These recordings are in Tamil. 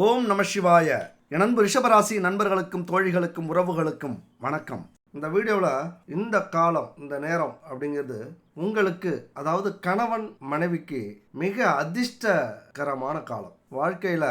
ஓம் நம சிவாய. என் அன்பு ரிஷபராசி நண்பர்களுக்கும் தோழிகளுக்கும் உறவுகளுக்கும் வணக்கம். இந்த வீடியோவில் இந்த காலம் இந்த நேரம் அப்படிங்கிறது உங்களுக்கு, அதாவது கணவன் மனைவிக்கு மிக அதிர்ஷ்டகரமான காலம். வாழ்க்கையில்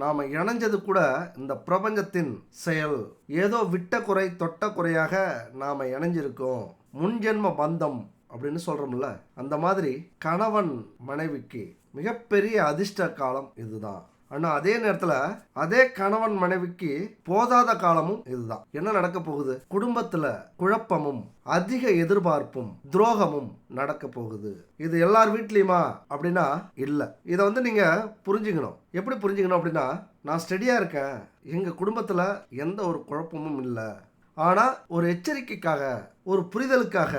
நாம் இணைஞ்சது கூட இந்த பிரபஞ்சத்தின் செயல். ஏதோ விட்ட குறை தொட்ட குறையாக நாம் இணைஞ்சிருக்கோம். முன்ஜென்ம பந்தம் அப்படின்னு சொல்கிறோம்ல, அந்த மாதிரி கணவன் மனைவிக்கு மிகப்பெரிய அதிர்ஷ்ட காலம் இதுதான். ஆனால் அதே நேரத்தில் அதே கணவன் மனைவிக்கு போதாத காலமும் இதுதான். என்ன நடக்க போகுது? குடும்பத்தில் குழப்பமும் அதிக எதிர்பார்ப்பும் துரோகமும் நடக்க போகுது. இது எல்லார் வீட்லையுமா அப்படின்னா இல்லை. இதை நீங்கள் புரிஞ்சுக்கணும். எப்படி புரிஞ்சுக்கணும் அப்படின்னா, நான் ஸ்டெடியாக இருக்கேன், எங்கள் குடும்பத்தில் எந்த ஒரு குழப்பமும் இல்லை, ஆனால் ஒரு எச்சரிக்கைக்காக ஒரு புரிதலுக்காக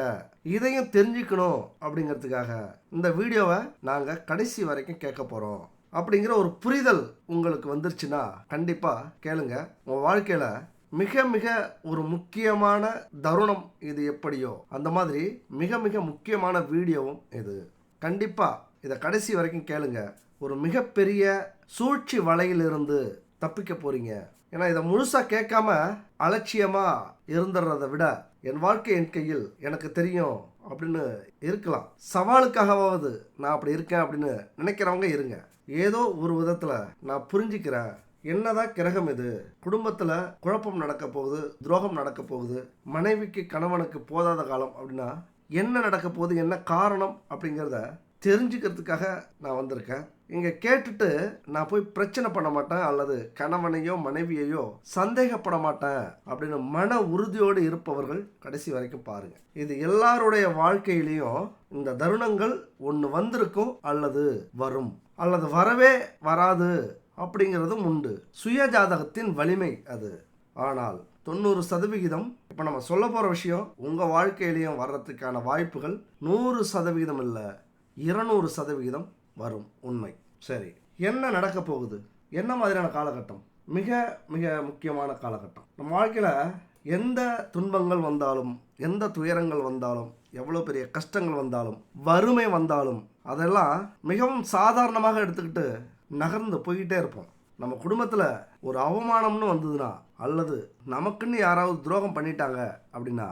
இதையும் தெரிஞ்சுக்கணும் அப்படிங்கிறதுக்காக இந்த வீடியோவை நாங்கள் கடைசி வரைக்கும் கேட்க போகிறோம். அப்படிங்கிற ஒரு புரிதல் உங்களுக்கு வந்துருச்சுன்னா கண்டிப்பாக கேளுங்க. உங்கள் வாழ்க்கையில் மிக மிக ஒரு முக்கியமான தருணம் இது. எப்படியோ அந்த மாதிரி மிக மிக முக்கியமான வீடியோவும் இது. கண்டிப்பாக இதை கடைசி வரைக்கும் கேளுங்க. ஒரு மிகப்பெரிய சூழ்ச்சி வலையிலிருந்து தப்பிக்க போகிறீங்க. ஏன்னா இதை முழுசாக கேட்காம அலட்சியமாக இருந்துடுறதை விட, என் வாழ்க்கை என் கையில், எனக்கு தெரியும் அப்படின்னு இருக்கலாம். சவாலுக்காகவாவது நான் அப்படி இருக்கேன் அப்படின்னு நினைக்கிறவங்க இருங்க. ஏதோ ஒரு விதத்தில் நான் புரிஞ்சுக்கிறேன், என்னதான் கிரகம் இது, குடும்பத்தில் குழப்பம் நடக்க போகுது, துரோகம் நடக்க போகுது, மனைவிக்கு கணவனுக்கு போதாத காலம் அப்படின்னா என்ன நடக்க போகுது, என்ன காரணம் அப்படிங்கிறத தெரிஞ்சுக்கிறதுக்காக நான் வந்திருக்கேன். இங்கே கேட்டுட்டு நான் போய் பிரச்சனை பண்ண மாட்டேன், அல்லது கணவனையோ மனைவியையோ சந்தேகப்பட மாட்டேன் அப்படின்னு மன உறுதியோடு இருப்பவர்கள் கடைசி வரைக்கும் பாருங்க. இது எல்லாருடைய வாழ்க்கையிலையும் இந்த தருணங்கள் ஒன்று வந்திருக்கும், அல்லது வரும், அல்லது வரவே வராது அப்படிங்கிறதும் உண்டு. சுய ஜாதகத்தின் வலிமை அது. ஆனால் 90% இப்போ நம்ம சொல்ல போகிற விஷயம் உங்கள் வாழ்க்கையிலையும் வர்றதுக்கான வாய்ப்புகள் 100% இல்லை, 200% வரும். உண்மை. சரி, என்ன நடக்க போகுது? என்ன மாதிரியான காலகட்டம்? மிக மிக முக்கியமான காலகட்டம். நம்ம வாழ்க்கையில் எந்த துன்பங்கள் வந்தாலும், எந்த துயரங்கள் வந்தாலும், எவ்வளோ பெரிய கஷ்டங்கள் வந்தாலும், வறுமை வந்தாலும், அதெல்லாம் மிகவும் சாதாரணமாக எடுத்துக்கிட்டு நகர்ந்து போய்கிட்டே இருப்போம். நம்ம குடும்பத்தில் ஒரு அவமானம்னு வந்ததுன்னா, அல்லது நமக்குன்னு யாராவது துரோகம் பண்ணிட்டாங்க அப்படின்னா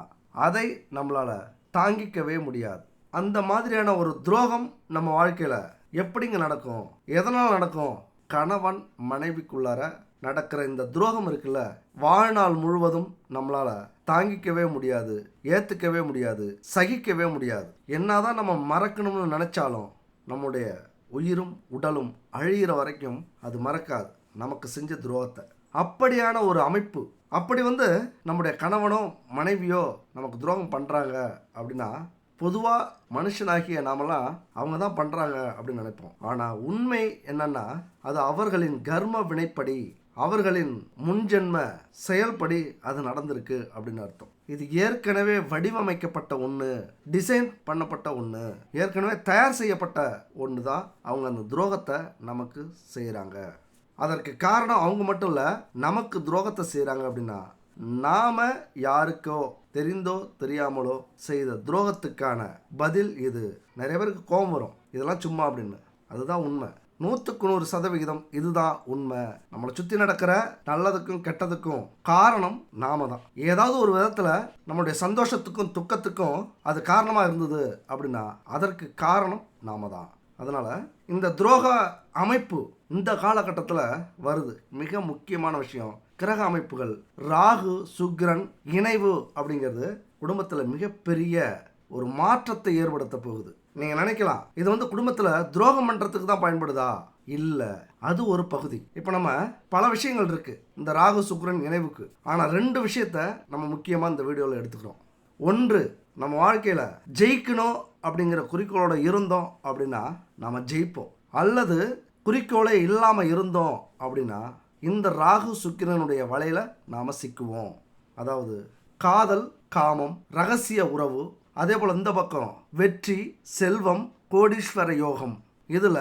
அதை நம்மளால் தாங்கிக்கவே முடியாது. அந்த மாதிரியான ஒரு துரோகம் நம்ம வாழ்க்கையில் எப்படிங்க நடக்கும்? எதனால் நடக்கும்? கணவன் மனைவிக்குள்ளார நடக்கிற இந்த துரோகம் இருக்குல்ல, வாழ்நாள் முழுவதும் நம்மளால் தாங்கிக்கவே முடியாது, ஏற்றுக்கவே முடியாது, சகிக்கவே முடியாது. என்னதான் நம்ம மறக்கணும்னு நினச்சாலும் நம்முடைய உயிரும் உடலும் அழியிற வரைக்கும் அது மறக்காது நமக்கு செஞ்ச துரோகத்தை. அப்படியான ஒரு அமைப்பு. அப்படி நம்முடைய கணவனோ மனைவியோ நமக்கு துரோகம் பண்ணுறாங்க அப்படின்னா, பொதுவாக மனுஷனாகிய நாமெல்லாம் அவங்க தான் பண்ணுறாங்க அப்படின்னு நினைப்போம். ஆனால் உண்மை என்னன்னா, அது அவர்களின் கர்ம வினைப்படி, அவர்களின் முன்ஜென்ம செயல்படி அது நடந்திருக்கு அப்படின்னு அர்த்தம். இது ஏற்கனவே வடிவமைக்கப்பட்ட ஒன்று, டிசைன் பண்ணப்பட்ட ஒன்று, ஏற்கனவே தயார் செய்யப்பட்ட ஒன்று தான் அவங்க அந்த துரோகத்தை நமக்கு செய்கிறாங்க. அதற்கு காரணம் அவங்க மட்டும் இல்லை, நமக்கு துரோகத்தை செய்கிறாங்க அப்படின்னா நாம் யாருக்கோ தெரிந்தோ தெரியாமலோ செய்த துரோகத்துக்கான பதில் இது. நிறைய பேருக்கு கோபம் வரும், இதெல்லாம் சும்மா அப்படின்னு. அதுதான் உண்மை. 100% இதுதான் உண்மை. நம்மளை சுற்றி நடக்கிற நல்லதுக்கும் கெட்டதுக்கும் காரணம் நாம தான். ஏதாவது ஒரு விதத்தில் நம்மளுடைய சந்தோஷத்துக்கும் துக்கத்துக்கும் அது காரணமாக இருந்தது அப்படின்னா அதற்கு காரணம் நாம தான். அதனால் இந்த துரோக அமைப்பு இந்த காலகட்டத்தில் வருது. மிக முக்கியமான விஷயம், கிரக அமைப்புகள் ராகு சுக்கிரன் இணைவு அப்படிங்கிறது குடும்பத்தில் மிகப்பெரிய ஒரு மாற்றத்தை ஏற்படுத்த போகுது. நீங்கள் நினைக்கலாம், இது குடும்பத்தில் துரோகம் பண்ணுறதுக்கு தான் பயன்படுதா? இல்லை, அது ஒரு பகுதி. இப்போ நம்ம பல விஷயங்கள் இருக்குது இந்த ராகு சுக்கிரன் இணைவுக்கு. ஆனால் 2 விஷயத்தை நம்ம முக்கியமாக இந்த வீடியோவில் எடுத்துக்கிறோம். ஒன்று, நம்ம வாழ்க்கையில் ஜெயிக்கணும் அப்படிங்கிற குறிக்கோளோட இருந்தோம் அப்படின்னா நாம் ஜெயிப்போம். அல்லது குறிக்கோளே இல்லாமல் இருந்தோம் அப்படின்னா இந்த ராகு சுக்கிரனுடைய வலையில் நாம் சிக்குவோம். அதாவது காதல், காமம், ரகசிய உறவு, அதே போல் இந்த பக்கம் வெற்றி, செல்வம், கோடீஸ்வர யோகம். இதில்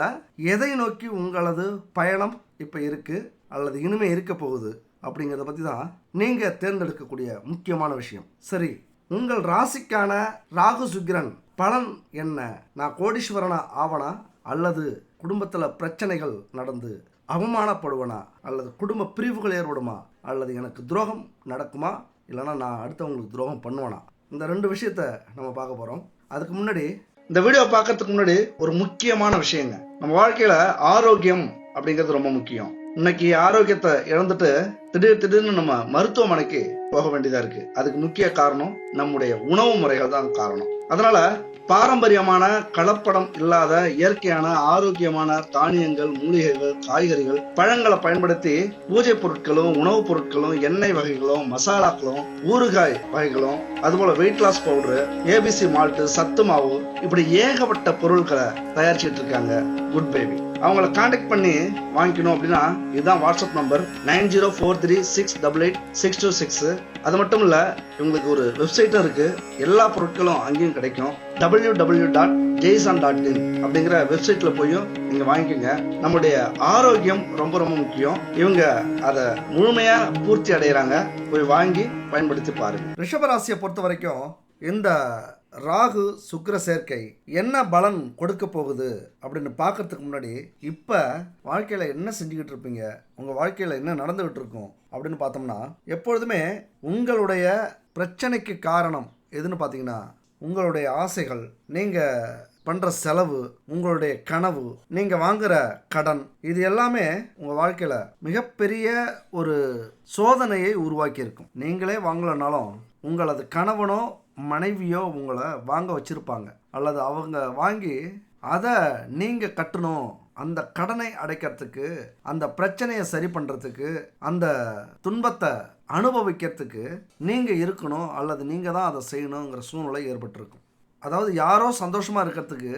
எதை நோக்கி உங்களது பயணம் இப்போ இருக்குது அல்லது இனிமேல் இருக்க போகுது அப்படிங்கிறத பற்றி தான் நீங்கள் தேர்ந்தெடுக்கக்கூடிய முக்கியமான விஷயம். சரி, உங்கள் ராசிக்கான ராகு சுக்கிரன் பலன் என்ன? நான் கோடீஸ்வரனா ஆவனா, அல்லது குடும்பத்தில் பிரச்சனைகள் நடந்து அவமானப்படுவனா, அல்லது குடும்ப பிரிவுகள் ஏற்படுமா, அல்லது எனக்கு துரோகம் நடக்குமா, இல்லைனா நான் அடுத்தவங்களுக்கு துரோகம் பண்ணுவேனா, இந்த 2 விஷயத்த நம்ம பார்க்க போகிறோம். அதுக்கு முன்னாடி இந்த வீடியோ பார்க்கறதுக்கு முன்னாடி ஒரு முக்கியமான விஷயங்க. நம்ம வாழ்க்கையில ஆரோக்கியம் அப்படிங்கிறது ரொம்ப முக்கியம். இன்னைக்கு ஆரோக்கியத்தை இழந்துட்டு திடீர்னு நம்ம மருத்துவமனைக்கு போக வேண்டியதா இருக்கு. அதுக்கு முக்கிய காரணம் நம்முடைய உணவு முறைகள் தான் காரணம். அதனால பாரம்பரியமான கலப்படம் இல்லாத இயற்கையான ஆரோக்கியமான தானியங்கள், மூலிகைகள், காய்கறிகள், பழங்களை பயன்படுத்தி பூஜை பொருட்களும், உணவுப் பொருட்களும், எண்ணெய் வகைகளும், மசாலாக்களும், ஊறுகாய் வகைகளும், அதுபோல weight loss powder, ABC malt, சத்து மாவு, இப்படி ஏகப்பட்ட பொருட்களை தயாரிச்சுட்டு இருக்காங்க குட் பேபி. அவங்கள கான்டாக்ட் பண்ணி வாங்கிக்கணும் அப்படின்னா இதுதான் வாட்ஸ்அப் நம்பர் 9043688626. அது மட்டும் இல்ல, இவங்களுக்கு ஒரு வெப்சைட்டும் இருக்கு. எல்லா பொருட்களும் அங்கேயும் கிடைக்கும். www.jason.in அப்படிங்கிற வெப்சைட்ல போயும் நீங்க வாங்கிக்கோங்க. நம்முடைய ஆரோக்கியம் ரொம்ப ரொம்ப முக்கியம். இவங்க அதை முழுமையா பூர்த்தி அடைகிறாங்க. போய் வாங்கி பயன்படுத்தி பாருங்க. ரிஷபராசியை பொறுத்த வரைக்கும் இந்த ராகு சுக்கிர சேர்க்கை என்ன பலன் கொடுக்க போகுது அப்படின்னு பார்க்கறதுக்கு முன்னாடி இப்போ வாழ்க்கையில் என்ன செஞ்சுக்கிட்டு இருப்பீங்க, உங்கள் வாழ்க்கையில் என்ன நடந்துகிட்டு இருக்கும் அப்படின்னு பார்த்தோம்னா, எப்பொழுதுமே உங்களுடைய பிரச்சனைக்கு காரணம் எதுன்னு பார்த்தீங்கன்னா உங்களுடைய ஆசைகள், நீங்கள் பண்ணுற செலவு, உங்களுடைய கனவு, நீங்கள் வாங்குகிற கடன், இது எல்லாமே உங்கள் வாழ்க்கையில் மிகப்பெரிய ஒரு சோதனையை உருவாக்கி இருக்கும். நீங்களே வாங்கலைனாலும் உங்களது கணவனோ மனைவியோ உங்களை வாங்க வச்சுருப்பாங்க, அல்லது அவங்க வாங்கி அதை நீங்கள் கட்டணும். அந்த கடனை அடைக்கிறதுக்கு, அந்த பிரச்சனையை சரி பண்ணுறதுக்கு, அந்த துன்பத்தை அனுபவிக்கிறதுக்கு நீங்கள் இருக்கணும், அல்லது நீங்கள் தான் அதை செய்யணுங்கிற சூழ்நிலை ஏற்பட்டிருக்கும். அதாவது யாரோ சந்தோஷமாக இருக்கிறதுக்கு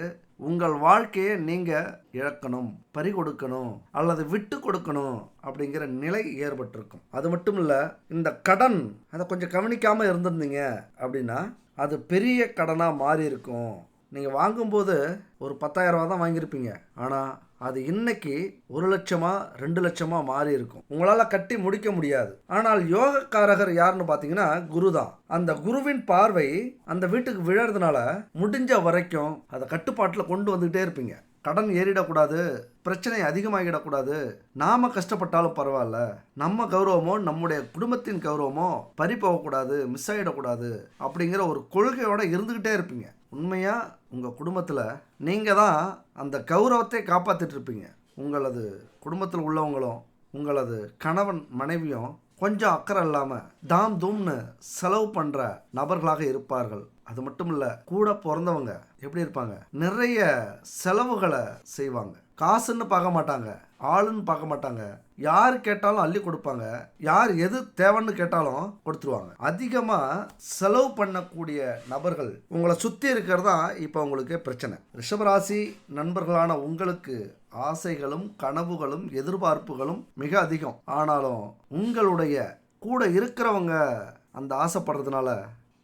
உங்கள் வாழ்க்கையை நீங்கள் இழக்கணும், பறி கொடுக்கணும், அல்லது விட்டு கொடுக்கணும் அப்படிங்கிற நிலை ஏற்பட்டிருக்கும். அது மட்டும் இல்லை, இந்த கடன் அதை கொஞ்சம் கவனிக்காமல் இருந்திருந்தீங்க அப்படின்னா அது பெரிய கடனாக மாறி இருக்கும். நீங்கள் வாங்கும்போது ஒரு 10,000 ரூபா தான் வாங்கியிருப்பீங்க, ஆனால் அது இன்னைக்கு 1 லட்சமா 2 லட்சமா மாறி இருக்கும். உங்களால் கட்டி முடிக்க முடியாது. ஆனால் யோகக்காரகர் யாருன்னு பார்த்தீங்கன்னா குரு தான். அந்த குருவின் பார்வை அந்த வீட்டுக்கு விழறதுனால முடிஞ்ச வரைக்கும் அதை கட்டுப்பாட்டில் கொண்டு வந்துகிட்டே இருப்பீங்க. கடன் ஏறிடக்கூடாது, பிரச்சனை அதிகமாகிடக்கூடாது, நாம கஷ்டப்பட்டாலும் பரவாயில்ல, நம்ம கௌரவமோ நம்முடைய குடும்பத்தின் கௌரவமோ பறி போகக்கூடாது, மிஸ் ஆகிடக்கூடாது அப்படிங்கிற ஒரு கொள்கையோடு இருந்துக்கிட்டே இருப்பீங்க. உண்மையாக உங்கள் குடும்பத்தில் நீங்கள் தான் அந்த கௌரவத்தை காப்பாற்றிட்டு இருப்பீங்க. உங்களது குடும்பத்தில் உள்ளவங்களும் உங்களது கணவன் மனைவியும் கொஞ்சம் அக்கறை இல்லாமல் தாம் தூம்னு செலவு பண்ணுற நபர்களாக இருப்பார்கள். அது மட்டும் இல்லை, கூட பிறந்தவங்க எப்படி இருப்பாங்க, நிறைய செலவுகளை செய்வாங்க. காசுன்னு பார்க்க மாட்டாங்க, ஆளுன்னு பார்க்க மாட்டாங்க. யார் கேட்டாலும் அள்ளி கொடுப்பாங்க, யார் எது தேவைன்னு கேட்டாலும் கொடுத்துருவாங்க. அதிகமாக செலவு பண்ணக்கூடிய நபர்கள் உங்களை சுற்றி இருக்கிறது தான் இப்போ உங்களுக்கு பிரச்சனை. ரிஷபராசி நண்பர்களான உங்களுக்கு ஆசைகளும் கனவுகளும் எதிர்பார்ப்புகளும் மிக அதிகம். ஆனாலும் உங்களுடைய கூட இருக்கிறவங்க அந்த ஆசைப்படுறதுனால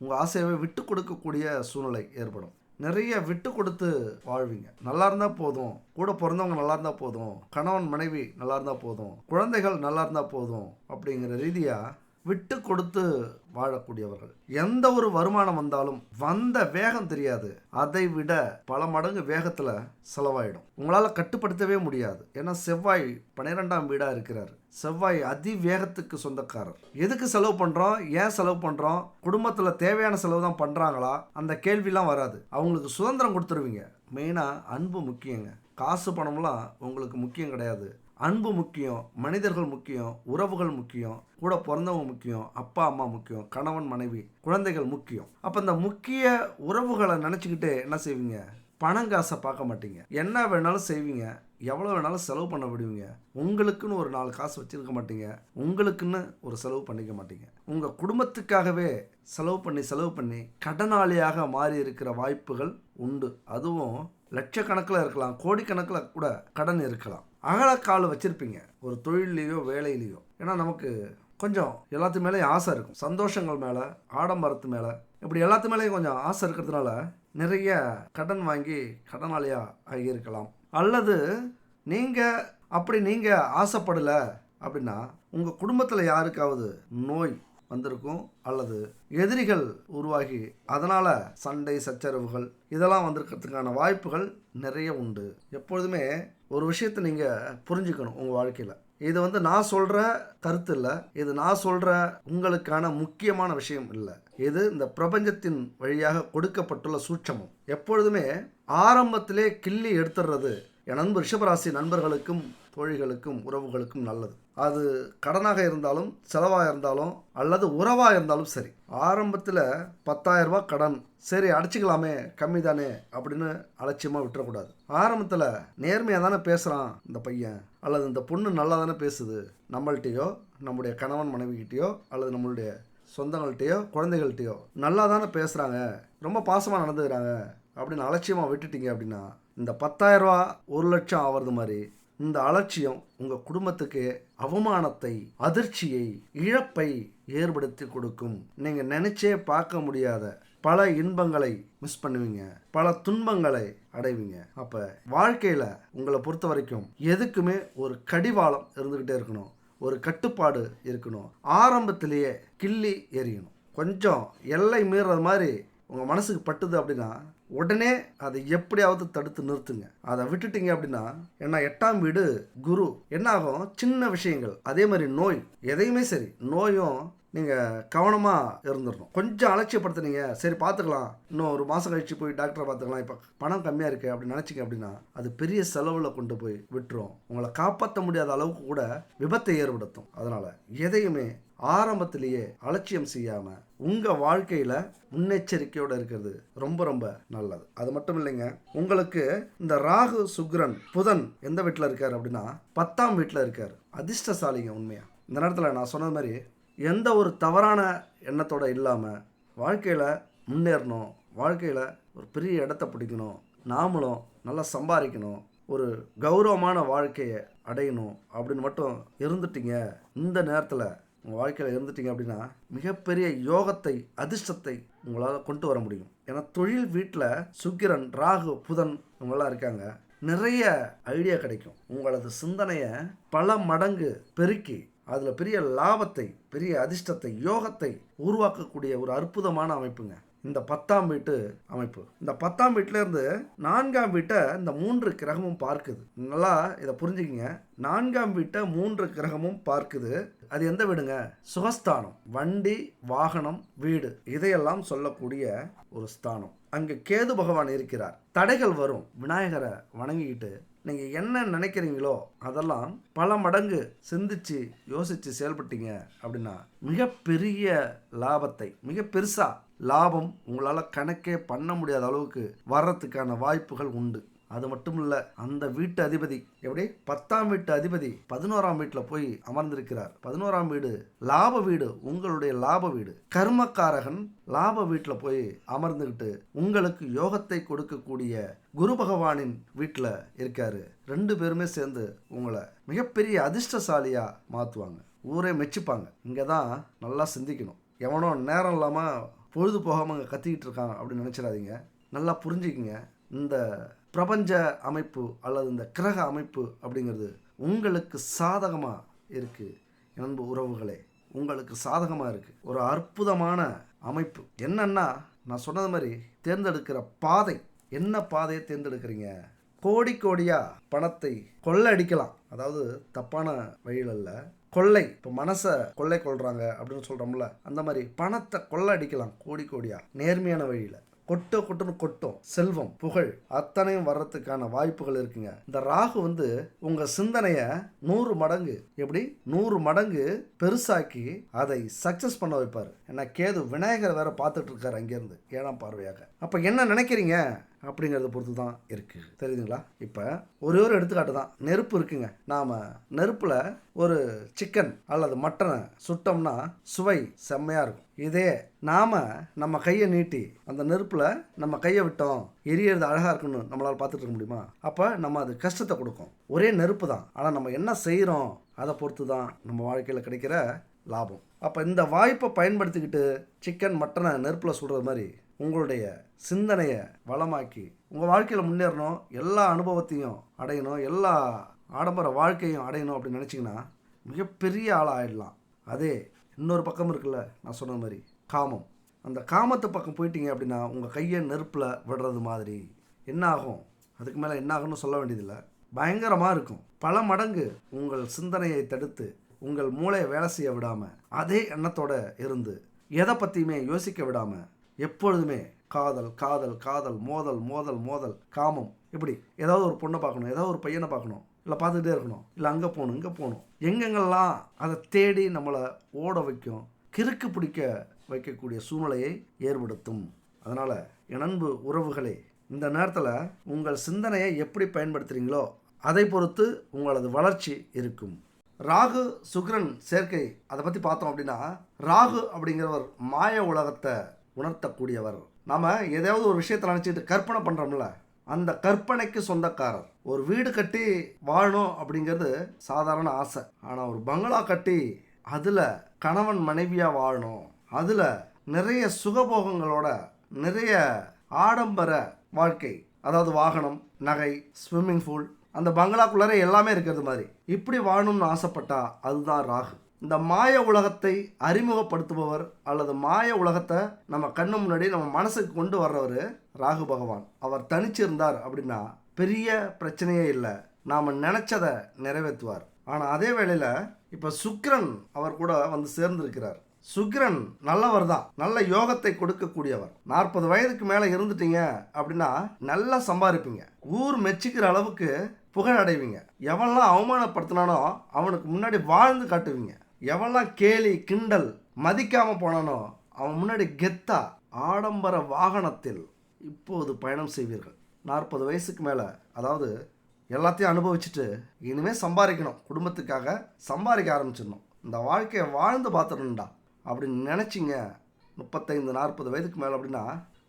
உங்கள் ஆசையை விட்டு கொடுக்கக்கூடிய சூழ்நிலை ஏற்படும். நிறைய விட்டு கொடுத்து வாழ்வீங்க. நல்லா இருந்தால் போதும், கூட பிறந்தவங்க நல்லா இருந்தால் போதும், கணவன் மனைவி நல்லா இருந்தால் போதும், குழந்தைகள் நல்லா இருந்தால் போதும் அப்படிங்கிற ரீதியாக விட்டு கொடுத்து வாழக்கூடியவர்கள். எந்த ஒரு வருமானம் வந்தாலும் வந்த வேகம் தெரியாது, அதை விட பல மடங்கு வேகத்தில் செலவாயிடும். உங்களால் கட்டுப்படுத்தவே முடியாது. ஏன்னா செவ்வாய் 12ஆம் வீடாக இருக்கிறார். செவ்வாய் அதிவேகத்துக்கு சொந்தக்காரர். எதுக்கு செலவு பண்ணுறோம், ஏன் செலவு பண்ணுறோம், குடும்பத்தில் தேவையான செலவு தான் பண்ணுறாங்களா, அந்த கேள்விலாம் வராது. அவங்களுக்கு சுதந்திரம் கொடுத்துருவீங்க. மெயினாக அன்பு முக்கியங்க. காசு பணம்லாம் உங்களுக்கு முக்கியம் கிடையாது. அன்பு முக்கியம், மனிதர்கள் முக்கியம், உறவுகள் முக்கியம், கூட பிறந்தவங்க முக்கியம், அப்பா அம்மா முக்கியம், கணவன் மனைவி குழந்தைகள் முக்கியம். அப்போ இந்த முக்கிய உறவுகளை நினச்சிக்கிட்டு என்ன செய்வீங்க, பணங்காசை பார்க்க மாட்டீங்க. என்ன வேணாலும் செய்வீங்க, எவ்வளோ வேணாலும் செலவு பண்ண விடுவீங்க. உங்களுக்குன்னு ஒரு 4 காசு வச்சுருக்க மாட்டீங்க, உங்களுக்குன்னு ஒரு செலவு பண்ணிக்க மாட்டீங்க. உங்கள் குடும்பத்துக்காகவே செலவு பண்ணி கடனாளியாக மாறி இருக்கிற வாய்ப்புகள் உண்டு. அதுவும் லட்சக்கணக்கில் இருக்கலாம், கோடிக்கணக்கில் கூட கடன் இருக்கலாம். அகலக்கால் வச்சுருப்பீங்க ஒரு தொழிலையோ வேலையிலையோ. ஏன்னா நமக்கு கொஞ்சம் எல்லாத்து மேலேயும் ஆசை இருக்கும். சந்தோஷங்கள் மேலே, ஆடம்பரத்து மேலே, இப்படி எல்லாத்து மேலேயும் கொஞ்சம் ஆசை இருக்கிறதுனால நிறைய கடன் வாங்கி கடனாளியாக ஆகியிருக்கலாம். அல்லது நீங்கள் ஆசைப்படலை அப்படின்னா உங்கள் குடும்பத்தில் யாருக்காவது நோய், வந்திருக்கும், அல்லது எதிரிகள் உருவாகி அதனால் சண்டை சச்சரவுகள் இதெல்லாம் வந்திருக்கிறதுக்கான வாய்ப்புகள் நிறைய உண்டு. எப்பொழுதுமே ஒரு விஷயத்தை நீங்கள் புரிஞ்சுக்கணும் உங்கள் வாழ்க்கையில். இது நான் சொல்கிற கருத்து இல்லை, இது நான் சொல்கிற உங்களுக்கான முக்கியமான விஷயம் இல்லை. இது இந்த பிரபஞ்சத்தின் வழியாக கொடுக்கப்பட்டுள்ள சூட்சமம். எப்பொழுதுமே ஆரம்பத்திலே கிள்ளி எடுத்துடுறது என் நண்பர் ரிஷபராசி நண்பர்களுக்கும் தோழிகளுக்கும் உறவுகளுக்கும் நல்லது. அது கடனாக இருந்தாலும் செலவாக இருந்தாலும் அல்லது உறவாக இருந்தாலும் சரி. ஆரம்பத்தில் 10,000 ரூபாய் கடன், சரி அடைச்சிக்கலாமே கம்மி தானே அப்படின்னு அலட்சியமாக விட்டுறக்கூடாது. ஆரம்பத்தில் நேர்மையாக தானே பேசுகிறான் இந்த பையன் அல்லது இந்த பொண்ணு நல்லா தானே பேசுது, நம்மள்கிட்டையோ நம்முடைய கணவன் மனைவிக்கிட்டேயோ அல்லது நம்மளுடைய சொந்தங்கள்கிட்டையோ குழந்தைகள்கிட்டையோ நல்லா தானே பேசுகிறாங்க, ரொம்ப பாசமாக நடந்துக்கிறாங்க அப்படின்னு அலட்சியமாக விட்டுட்டீங்க அப்படின்னா இந்த 10,000 ரூபா 1,00,000 ஆகிறது மாதிரி இந்த அலட்சியம் உங்கள் குடும்பத்துக்கு அவமானத்தை, அதிர்ச்சியை, இழப்பை ஏற்படுத்தி கொடுக்கும். நீங்கள் நினைச்சே பார்க்க முடியாத பல இன்பங்களை மிஸ் பண்ணுவீங்க, பல துன்பங்களை அடைவீங்க. அப்போ வாழ்க்கையில் உங்களை பொறுத்த வரைக்கும் எதுக்குமே ஒரு கடிவாளம் இருந்துக்கிட்டே இருக்கணும், ஒரு கட்டுப்பாடு இருக்கணும். ஆரம்பத்திலேயே கிள்ளி எறியணும். கொஞ்சம் எல்லை மீறது மாதிரி உங்கள் மனசுக்கு பட்டுது அப்படின்னா உடனே அதை எப்படியாவது தடுத்து நிறுத்துங்க. அதை விட்டுட்டீங்க அப்படின்னா, ஏன்னா 8ஆம் வீடு குரு என்ன ஆகும், சின்ன விஷயங்கள் அதே மாதிரி நோய், எதையுமே சரி நோயும் நீங்கள் கவனமாக இருந்துடணும். கொஞ்சம் அலட்சியப்படுத்துனீங்க, சரி பார்த்துக்கலாம், இன்னும் ஒரு மாதம் கழிச்சு போய் டாக்டரை பார்த்துக்கலாம், இப்போ பணம் கம்மியாக இருக்குது அப்படின்னு நினச்சிங்க அப்படின்னா அது பெரிய செலவில் கொண்டு போய் விட்டுரும். உங்களை காப்பாற்ற முடியாத அளவுக்கு கூட விபத்தை ஏற்படுத்தும். அதனால் எதையுமே ஆரம்பத்திலேயே அலட்சியம் செய்யாமல் உங்கள் வாழ்க்கையில் முன்னெச்சரிக்கையோடு இருக்கிறது ரொம்ப ரொம்ப நல்லது. அது மட்டும் இல்லைங்க, உங்களுக்கு இந்த ராகு சுக்கிரன் புதன் எந்த வீட்டில் இருக்கார் அப்படின்னா 10ஆம் வீட்டில் இருக்கார். அதிர்ஷ்டசாலிங்க உண்மையாக. இந்த நேரத்தில் நான் சொன்ன மாதிரி எந்த ஒரு தவறான எண்ணத்தோடு இல்லாமல் வாழ்க்கையில் முன்னேறணும், வாழ்க்கையில் ஒரு பெரிய இடத்த பிடிக்கணும், நாமளும் நல்லா சம்பாதிக்கணும், ஒரு கௌரவமான வாழ்க்கையை அடையணும் அப்படின்னு மட்டும் இருந்துட்டீங்க. இந்த நேரத்தில் உங்கள் வாழ்க்கையில் இருந்துட்டீங்க அப்படின்னா மிகப்பெரிய யோகத்தை, அதிர்ஷ்டத்தை உங்களால் கொண்டு வர முடியும். ஏன்னா தொழில் வீட்டில் சுக்கிரன், ராகு, புதன் இவங்கெல்லாம் இருக்காங்க. நிறைய ஐடியா கிடைக்கும். உங்களது சிந்தனையை பல மடங்கு பெருக்கி அதில் பெரிய லாபத்தை, பெரிய அதிர்ஷ்டத்தை, யோகத்தை உருவாக்கக்கூடிய ஒரு அற்புதமான அமைப்புங்க இந்த 10ஆம் வீட்டு அமைப்பு. இந்த 10ஆம் வீட்டிலேருந்து 4ஆம் வீட்டை இந்த 3 கிரகமும் பார்க்குது. நல்லா இதை புரிஞ்சுக்கிங்க. 4ஆம் வீட்டை 3 கிரகமும் பார்க்குது. அது எந்த வீடுங்க? சுகஸ்தானம். வண்டி, வாகனம், வீடு இதையெல்லாம் சொல்லக்கூடிய ஒரு ஸ்தானம். அங்கே கேது பகவான் இருக்கிறார். தடைகள் வரும். விநாயகரை வணங்கிக்கிட்டு நீங்கள் என்ன நினைக்கிறீங்களோ அதெல்லாம் பல மடங்கு சிந்திச்சு யோசித்து செயல்பட்டீங்க அப்படின்னா மிகப்பெரிய லாபத்தை, மிக பெருசாக லாபம் உங்களால் கணக்கே பண்ண முடியாத அளவுக்கு வர்றதுக்கான வாய்ப்புகள் உண்டு. அது மட்டும் இல்லை, அந்த வீட்டு அதிபதி எப்படி 10ஆம் வீட்டு அதிபதி 11ஆம் வீட்டில் போய் அமர்ந்திருக்கிறார். 11ஆம் வீடு லாப வீடு, உங்களுடைய லாப வீடு. கர்மக்காரகன் லாப வீட்டில் போய் அமர்ந்துக்கிட்டு உங்களுக்கு யோகத்தை கொடுக்கக்கூடிய குரு பகவானின் வீட்டில் இருக்காரு. 2 பேருமே சேர்ந்து உங்களை மிகப்பெரிய அதிர்ஷ்டசாலியாக மாற்றுவாங்க. ஊரே மெச்சிப்பாங்க. இங்கே தான் நல்லா சிந்திக்கணும். எவனோ நேரம் இல்லாமல் பொழுது போகாமல் அங்கே கத்திக்கிட்டு இருக்கான் அப்படின்னு நினச்சிடாதீங்க. நல்லா புரிஞ்சுக்கிங்க. இந்த பிரபஞ்ச அமைப்பு அல்லது இந்த கிரக அமைப்பு அப்படிங்கிறது உங்களுக்கு சாதகமாக இருக்குது. நண்பு உறவுகளே, உங்களுக்கு சாதகமாக இருக்குது. ஒரு அற்புதமான அமைப்பு. என்னன்னா, நான் சொன்னது மாதிரி தேர்ந்தெடுக்கிற பாதை, என்ன பாதையை தேர்ந்தெடுக்கிறீங்க? கோடி கோடியாக பணத்தை கொள்ளை அடிக்கலாம். அதாவது தப்பான வழியில் அல்ல, கொள்ளை. இப்போ மனசை கொள்ளை கொள்கிறாங்க அப்படின்னு சொல்கிறோம்ல, அந்த மாதிரி பணத்தை கொள்ளை அடிக்கலாம் கோடி கோடியாக. நேர்மையான வழியில் கொட்டுன்னு கொட்டும் செல்வம், புகழ் அத்தனையும் வர்றதுக்கான வாய்ப்புகள் இருக்குங்க. இந்த ராகு உங்கள் சிந்தனையை 100 மடங்கு, எப்படி 100 மடங்கு பெருசாக்கி அதை சக்ஸஸ் பண்ண வைப்பார். ஏன்னா கேது விநாயகர் வேற பார்த்துட்டு இருக்காரு அங்கேருந்து 7ஆம் பார்வையாக. அப்போ என்ன நினைக்கிறீங்க அப்படிங்கிறத பொறுத்து தான் இருக்குது. தெரியுதுங்களா? இப்போ ஒரே ஒரு எடுத்துக்காட்டு தான். நெருப்பு இருக்குங்க. நாம் நெருப்பில் ஒரு சிக்கன் அல்லது மட்டனை சுட்டோம்னா சுவை செம்மையாக இருக்கும். இதே நாம் நம்ம கையை நீட்டி அந்த நெருப்பில் நம்ம கையை விட்டோம், எரியறது அழகாக இருக்குன்னு நம்மளால் பார்த்துட்டு இருக்க முடியுமா? அப்போ நம்ம அது கஷ்டத்தை கொடுக்கும். ஒரே நெருப்பு தான், ஆனால் நம்ம என்ன செய்கிறோம் அதை பொறுத்து தான் நம்ம வாழ்க்கையில் கிடைக்கிற லாபம். அப்போ இந்த வாய்ப்பை பயன்படுத்திக்கிட்டு சிக்கன் மட்டனை நெருப்பில் சுடுற மாதிரி உங்களுடைய சிந்தனையை வளமாக்கி உங்கள் வாழ்க்கையில் முன்னேறணும், எல்லா அனுபவத்தையும் அடையணும், எல்லா ஆடம்பர வாழ்க்கையும் அடையணும் அப்படின்னு நினச்சிங்கன்னா மிகப்பெரிய ஆளாக ஆயிடலாம். அதே இன்னொரு பக்கம் இருக்குல்ல, நான் சொன்ன மாதிரி காமம். அந்த காமத்து பக்கம் போயிட்டீங்க அப்படின்னா உங்கள் கையை நெருப்பில் விடுறது மாதிரி என்ன ஆகும்? அதுக்கு மேலே என்ன ஆகும்னு சொல்ல வேண்டியதில்லை, பயங்கரமாக இருக்கும். பல மடங்கு உங்கள் சிந்தனையை தடுத்து உங்கள் மூளையை வேலை செய்ய விடாமல், அதே எண்ணத்தோட இருந்து எதை பற்றியுமே யோசிக்க விடாமல் எப்பொழுதுமே காதல் காதல் காதல், மோதல் மோதல் மோதல், காமம். இப்படி ஏதாவது ஒரு பொண்ணை பார்க்கணும், ஏதாவது ஒரு பையனை பார்க்கணும், இல்லை பார்த்துக்கிட்டே இருக்கணும், இல்லை அங்கே போகணும் இங்கே போகணும், எங்கெங்கெல்லாம் அதை தேடி நம்மளை ஓட வைக்கும், கிறுக்கு பிடிக்க வைக்கக்கூடிய சூழ்நிலையை ஏற்படுத்தும். அதனால் என் அன்பு உறவுகளே, இந்த நேரத்தில் உங்கள் சிந்தனையை எப்படி பயன்படுத்துகிறீங்களோ அதை பொறுத்து உங்களது வளர்ச்சி இருக்கும். ராகு சுக்கிரன் சேர்க்கை, அதை பற்றி பார்த்தோம் அப்படின்னா, ராகு அப்படிங்கிறவர் மாய உலகத்தை உணர்த்தக்கூடியவர். நாம் ஏதாவது ஒரு விஷயத்தை நினச்சிட்டு கற்பனை பண்ணுறோம்ல, அந்த கற்பனைக்கு சொந்தக்காரர். ஒரு வீடு கட்டி வாழணும் அப்படிங்கிறது சாதாரண ஆசை. ஆனால் ஒரு பங்களா கட்டி அதில் கணவன் மனைவியாக வாழணும், அதில் நிறைய சுகபோகங்களோட நிறைய ஆடம்பர வாழ்க்கை, அதாவது வாகனம், நகை, ஸ்விம்மிங் பூல், அந்த பங்களாக்குள்ளார எல்லாமே இருக்கிறது மாதிரி இப்படி வாழணும்னு ஆசைப்பட்டா அதுதான் ராகு. இந்த மாய உலகத்தை அறிமுகப்படுத்துபவர் அல்லது மாய உலகத்தை நம்ம கண்ணு முன்னாடி நம்ம மனசுக்கு கொண்டு வர்றவர் ராகு பகவான். அவர் தனிச்சு இருந்தார் அப்படின்னா பெரிய பிரச்சனையே இல்லை, நாம் நினைச்சதை நிறைவேற்றுவார். ஆனால் அதே வேளையில் இப்போ சுக்கிரன் அவர் கூட வந்து சேர்ந்திருக்கிறார். சுக்கிரன் நல்லவர் தான், நல்ல யோகத்தை கொடுக்கக்கூடியவர். 40 வயதுக்கு மேலே இருந்துட்டீங்க அப்படின்னா நல்லா சம்பாதிப்பீங்க, ஊர் மெச்சிக்கிற அளவுக்கு புகழ் அடைவீங்க. எவெல்லாம் அவமானப்படுத்தினானோ அவனுக்கு முன்னாடி வாழ்ந்து காட்டுவீங்க. எவெல்லாம் கேலி கிண்டல் மதிக்காமல் போனானோ அவன் முன்னாடி கெத்தா ஆடம்பர வாகனத்தில் இப்போது பயணம் செய்வீர்கள். 40 வயசுக்கு மேலே, அதாவது எல்லாத்தையும் அனுபவிச்சுட்டு இனிமேல் சம்பாதிக்கணும், குடும்பத்துக்காக சம்பாதிக்க ஆரம்பிச்சிடணும், இந்த வாழ்க்கையை வாழ்ந்து பார்த்துடணும்டா அப்படின்னு நினச்சிங்க 35-40 வயதுக்கு மேலே அப்படின்னா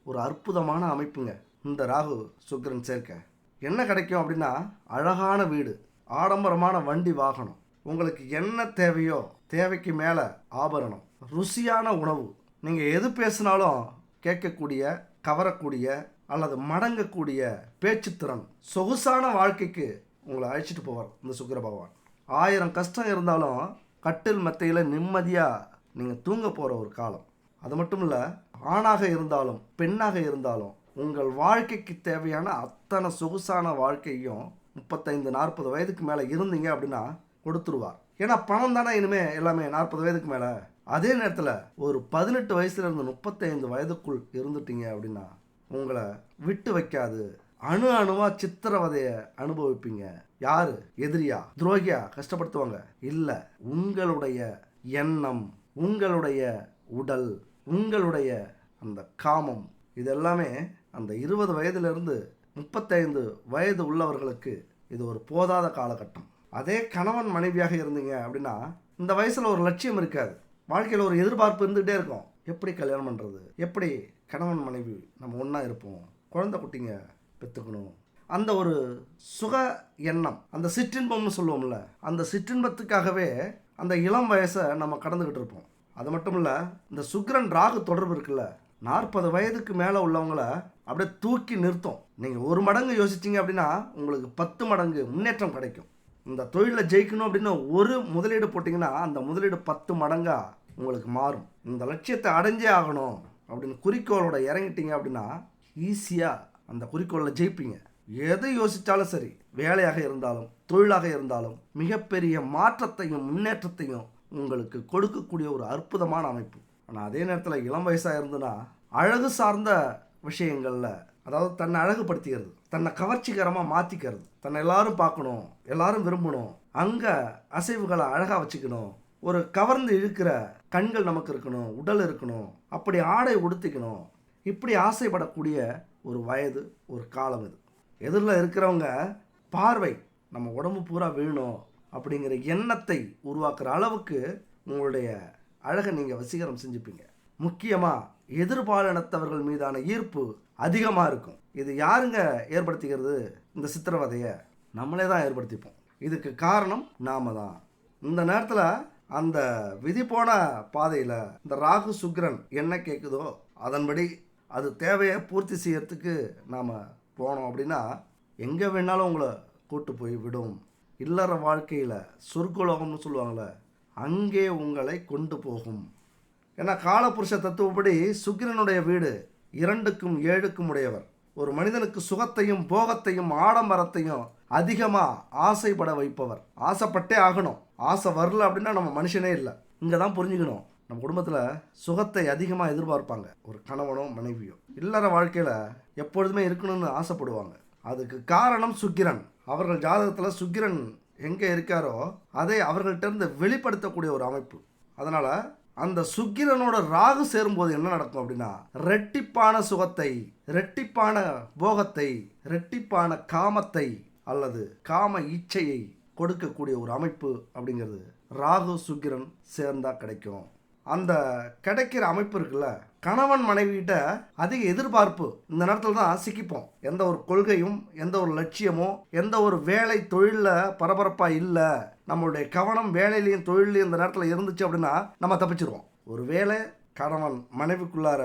ஒரு அற்புதமான அமைப்புங்க இந்த ராகு சுக்கிரன் சேர்க்க. என்ன கிடைக்கும் அப்படின்னா, அழகான வீடு, ஆடம்பரமான வண்டி வாகனம், உங்களுக்கு என்ன தேவையோ தேவைக்கு மேலே ஆபரணம், ருசியான உணவு, நீங்கள் எது பேசினாலும் கேட்கக்கூடிய கவரக்கூடிய அல்லது மடங்கக்கூடிய பேச்சுத்திறன், சொகுசான வாழ்க்கைக்கு உங்களை அழைச்சிட்டு போவார் இந்த சுக்கிர பகவான். 1000 கஷ்டம் இருந்தாலும் கட்டில் மெத்தையில் நிம்மதியாக நீங்கள் தூங்க போகிற ஒரு காலம். அது மட்டும் இல்லை, ஆணாக இருந்தாலும் பெண்ணாக இருந்தாலும் உங்கள் வாழ்க்கைக்கு தேவையான அத்தனை சொகுசான வாழ்க்கையும் 35-40 வயதுக்கு மேலே இருந்தீங்க அப்படின்னா கொடுத்துருவார். ஏன்னா பணம் தானே இனிமேல் எல்லாமே 40 வயதுக்கு மேலே. அதே நேரத்தில் ஒரு 18 வயசுலேருந்து 35 வயதுக்குள் இருந்துட்டீங்க அப்படின்னா உங்களை விட்டு வைக்காது, அணு அணுவாக சித்திரவதையை அனுபவிப்பீங்க. யாரு எதிரியா துரோகியா கஷ்டப்படுத்துவாங்க? இல்லை, உங்களுடைய எண்ணம், உங்களுடைய உடல், உங்களுடைய அந்த காமம், இதெல்லாமே அந்த 20 வயதிலிருந்து 35 வயது உள்ளவர்களுக்கு இது ஒரு போதாத காலகட்டம். அதே கணவன் மனைவியாக இருந்தீங்க அப்படின்னா இந்த வயசில் ஒரு லட்சியம் இருக்காது, வாழ்க்கையில் ஒரு எதிர்பார்ப்பு இருந்துகிட்டே இருக்கும். எப்படி கல்யாணம் பண்ணுறது, எப்படி கணவன் மனைவி நம்ம ஒன்றா இருப்போம், குழந்தை குட்டிங்க பெற்றுக்கணும், அந்த ஒரு சுக எண்ணம், அந்த சிற்றின்பம்னு சொல்லுவோம்ல, அந்த சிற்றின்பத்துக்காகவே அந்த இளம் வயசை நம்ம கடந்துக்கிட்டு இருப்போம். அது மட்டும் இல்லை, இந்த சுக்கிரன் ராகு தொடர்பு இருக்குல்ல, 40 வயதுக்கு மேலே உள்ளவங்கள அப்படியே தூக்கி நிறுத்தும். நீங்கள் ஒரு மடங்கு யோசிச்சிங்க அப்படின்னா உங்களுக்கு 10 மடங்கு முன்னேற்றம் கிடைக்கும். இந்த தொழிலில் ஜெயிக்கணும் அப்படின்னு ஒரு முதலீடு போட்டிங்கன்னா அந்த முதலீடு 10 மடங்காக உங்களுக்கு மாறும். இந்த லட்சியத்தை அடைஞ்சே ஆகணும் அப்படின்னு குறிக்கோளோட இறங்கிட்டீங்க அப்படின்னா ஈஸியாக அந்த குறிக்கோளில் ஜெயிப்பீங்க. எதை யோசித்தாலும் சரி, வேலையாக இருந்தாலும் தொழிலாக இருந்தாலும் மிகப்பெரிய மாற்றத்தையும் முன்னேற்றத்தையும் உங்களுக்கு கொடுக்கக்கூடிய ஒரு அற்புதமான அமைப்பு. ஆனால் அதே நேரத்தில் இளம் வயசாக இருந்துன்னா அழகு சார்ந்த விஷயங்களில், அதாவது தன்னை அழகுபடுத்திக்கிறது, தன்னை கவர்ச்சிகரமாக மாற்றிக்கிறது, தன்னை எல்லாரும் பார்க்கணும், எல்லாரும் விரும்பணும், அங்கே அசைவுகளை அழகாக வச்சுக்கணும், ஒரு கவர்ந்து இழுக்கிற கண்கள் நமக்கு இருக்கணும், உடல் இருக்கணும், அப்படி ஆடை உடுத்திக்கணும், இப்படி ஆசைப்படக்கூடிய ஒரு வயது, ஒரு காலம் இது. எதிரில் இருக்கிறவங்க பார்வை நம்ம உடம்பு பூரா விழணும் அப்படிங்கிற எண்ணத்தை உருவாக்குற அளவுக்கு உங்களுடைய அழகை நீங்கள் வசீகரம் செஞ்சுப்பீங்க. முக்கியமாக எதிர்பாலினத்தவர்கள் மீதான ஈர்ப்பு அதிகமாக இருக்கும். இது யாருங்க ஏற்படுத்திக்கிறது? இந்த சித்திரவதையை நம்மளே தான் ஏற்படுத்திப்போம். இதுக்கு காரணம் நாம தான். இந்த நேரத்தில் அந்த விதி போன பாதையில் இந்த ராகு சுக்கிரன் என்ன கேட்குதோ அதன்படி அது தேவையை பூர்த்தி செய்யறதுக்கு நாம் போனோம் அப்படின்னா எங்கே வேணாலும் உங்களை கூட்டு போய் விடும். இல்லற வாழ்க்கையில் சொர்க்கலோகம்னு சொல்லுவாங்களே, அங்கே உங்களை கொண்டு போகும். ஏன்னா காலபுருஷ தத்துவப்படி சுக்கிரனுடைய வீடு 2க்கும் 7க்கும் உடையவர். ஒரு மனிதனுக்கு சுகத்தையும் போகத்தையும் ஆடம்பரத்தையும் அதிகமாக ஆசைப்பட வைப்பவர். ஆசைப்பட்டே ஆகணும். ஆசை வரல அப்படின்னா நம்ம மனுஷனே இல்லை. இங்கே தான் புரிஞ்சுக்கணும். நம்ம குடும்பத்தில் சுகத்தை அதிகமாக எதிர்பார்ப்பாங்க. ஒரு கணவனோ மனைவியோ இல்லற வாழ்க்கையில் எப்பொழுதுமே இருக்கணும்னு ஆசைப்படுவாங்க. அதுக்கு காரணம் சுக்கிரன். அவர்கள் ஜாதகத்தில் சுக்கிரன் எங்கே இருக்காரோ அதை அவர்கள்ட்ட வெளிப்படுத்தக்கூடிய ஒரு அமைப்பு. அதனால் அந்த சுக்கிரனோட ராகு சேரும்போது என்ன நடக்கும் அப்படின்னா, ரெட்டிப்பான சுகத்தை, ரெட்டிப்பான போகத்தை, ரெட்டிப்பான காமத்தை அல்லது காம இச்சையை கொடுக்கக்கூடிய ஒரு அமைப்பு அப்படிங்கிறது ராகு சுக்கிரன் சேர்ந்தா கிடைக்கும். அந்த கிடைக்கிற அமைப்பு இருக்குல்ல, கணவன் மனைவிகிட்ட அதிக எதிர்பார்ப்பு இந்த நேரத்தில் தான் சிக்கிப்போம். எந்த ஒரு கொள்கையும் எந்த ஒரு லட்சியமோ எந்த ஒரு வேலை தொழிலில் பரபரப்பாக இல்லை, நம்மளுடைய கவனம் வேலையிலையும் தொழிலையும் இந்த நேரத்தில் இருந்துச்சு அப்படின்னா நம்ம தப்பிச்சிருவோம். ஒரு வேலை கணவன் மனைவிக்குள்ளார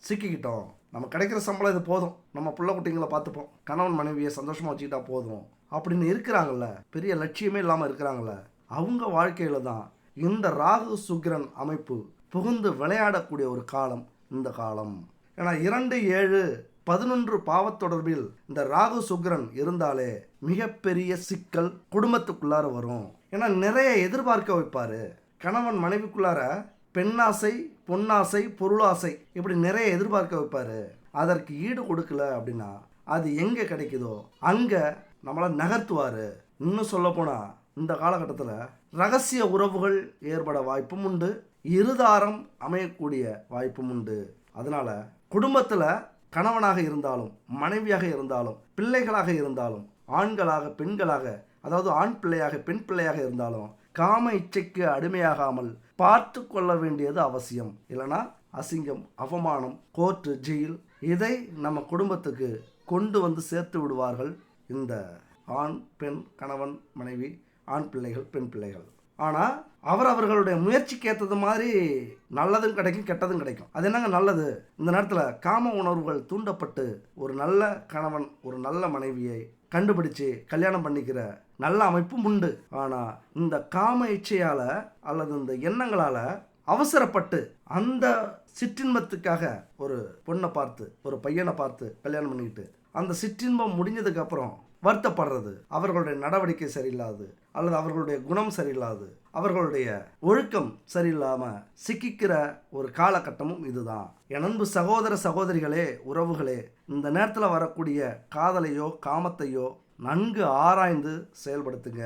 சிக்கிக்கிட்டோம், நம்ம கிடைக்கிற சம்பளம் இது போதும், நம்ம பிள்ளை குட்டிங்களை பார்த்துப்போம், கணவன் மனைவியை சந்தோஷமாக வச்சுக்கிட்டா போதும் அப்படின்னு இருக்கிறாங்கல்ல, பெரிய லட்சியமே இல்லாமல் இருக்கிறாங்கல்ல, அவங்க வாழ்க்கையில் தான் இந்த ராகு சுக்கிரன் அமைப்பு புகுந்து விளையாடக்கூடிய ஒரு காலம் இந்த காலம். ஏன்னா 2, 7, 11 பாவத்தொடர்பில் இந்த ராகு சுக்கிரன் இருந்தாலே மிகப்பெரிய சிக்கல் குடும்பத்துக்குள்ளார வரும். ஏன்னா நிறைய எதிர்பார்க்க வைப்பார். கணவன் மனைவிக்குள்ளார பெண்ணாசை, பொன்னாசை, பொருளாசை இப்படி நிறைய எதிர்பார்க்க வைப்பார். அதற்கு ஈடு கொடுக்கல அப்படின்னா அது எங்கே கிடைக்குதோ அங்கே நம்மளை நகர்த்துவார். இன்னும் சொல்ல போனால் இந்த காலகட்டத்தில் ரகசிய உறவுகள் ஏற்பட வாய்ப்பும் உண்டு, இருதாரம் அமையக்கூடிய வாய்ப்பும் உண்டு. அதனால் குடும்பத்தில் கணவனாக இருந்தாலும் மனைவியாக இருந்தாலும் பிள்ளைகளாக இருந்தாலும் ஆண்களாக பெண்களாக, அதாவது ஆண் பிள்ளையாக பெண் பிள்ளையாக இருந்தாலும் காம இச்சைக்கு அடிமையாகாமல் பார்த்து கொள்ள வேண்டியது அவசியம். இல்லைனா அசிங்கம், அவமானம், கோர்ட்டு, ஜெயில் இதை நம்ம குடும்பத்துக்கு கொண்டு வந்து சேர்த்து விடுவார்கள் இந்த ஆண் பெண், கணவன் மனைவி, ஆண் பிள்ளைகள் பெண் பிள்ளைகள். ஆனால் அவர்களுடைய முயற்சிக்கு ஏற்றது மாதிரி நல்லதும் கிடைக்கும் கெட்டதும் கிடைக்கும். அது என்னங்க நல்லது? இந்த நேரத்தில் காம உணர்வுகள் தூண்டப்பட்டு ஒரு நல்ல கணவன் ஒரு நல்ல மனைவியை கண்டுபிடிச்சு கல்யாணம் பண்ணிக்கிற நல்ல அமைப்பும் உண்டு. ஆனால் இந்த காம இச்சையால் அல்லது இந்த எண்ணங்களால் அவசரப்பட்டு அந்த சிற்றின்பத்துக்காக ஒரு பொண்ணை பார்த்து ஒரு பையனை பார்த்து கல்யாணம் பண்ணிக்கிட்டு அந்த சிற்றின்பம் முடிஞ்சதுக்கப்புறம் வருத்தப்படுறது, அவர்களுடைய நடவடிக்கை சரியில்லாது அல்லது அவர்களுடைய குணம் சரியில்லாது, அவர்களுடைய ஒழுக்கம் சரியில்லாமல் சிக்கிக்கிற ஒரு காலகட்டமும் இதுதான். என் அன்பு சகோதர சகோதரிகளே, உறவுகளே, இந்த நேரத்தில் வரக்கூடிய காதலையோ காமத்தையோ நன்கு ஆராய்ந்து செயல்படுத்துங்க.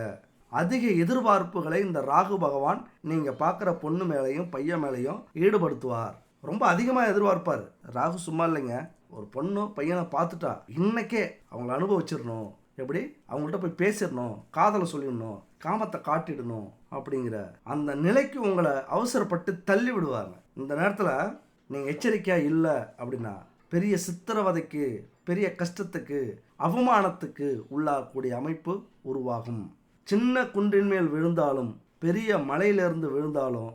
அதிக எதிர்பார்ப்புகளை இந்த ராகு பகவான் நீங்கள் பார்க்குற பொண்ணு மேலேயும் பையன் மேலேயும் ஈடுபடுத்துவார். ரொம்ப அதிகமாக எதிர்பார்ப்பார். ராகு சும்மா இல்லைங்க. ஒரு பொண்ணு பையனை பார்த்துட்டா இன்னைக்கே அவங்கள அனுபவிச்சிடணும், எப்படி அவங்கள்ட்ட போய் பேசிடணும், காதலை சொல்லிடணும், காமத்தை காட்டிடணும் அப்படிங்கிற அந்த நிலைக்கு உங்களை அவசரப்பட்டு தள்ளி விடுவாங்க. இந்த நேரத்தில் நீங்கள் எச்சரிக்கையாக இல்லை அப்படின்னா பெரிய சித்திரவதைக்கு, பெரிய கஷ்டத்துக்கு, அவமானத்துக்கு உள்ளாகக்கூடிய அமைப்பு உருவாகும். சின்ன குன்றின் மேல் விழுந்தாலும் பெரிய மலையிலிருந்து விழுந்தாலும்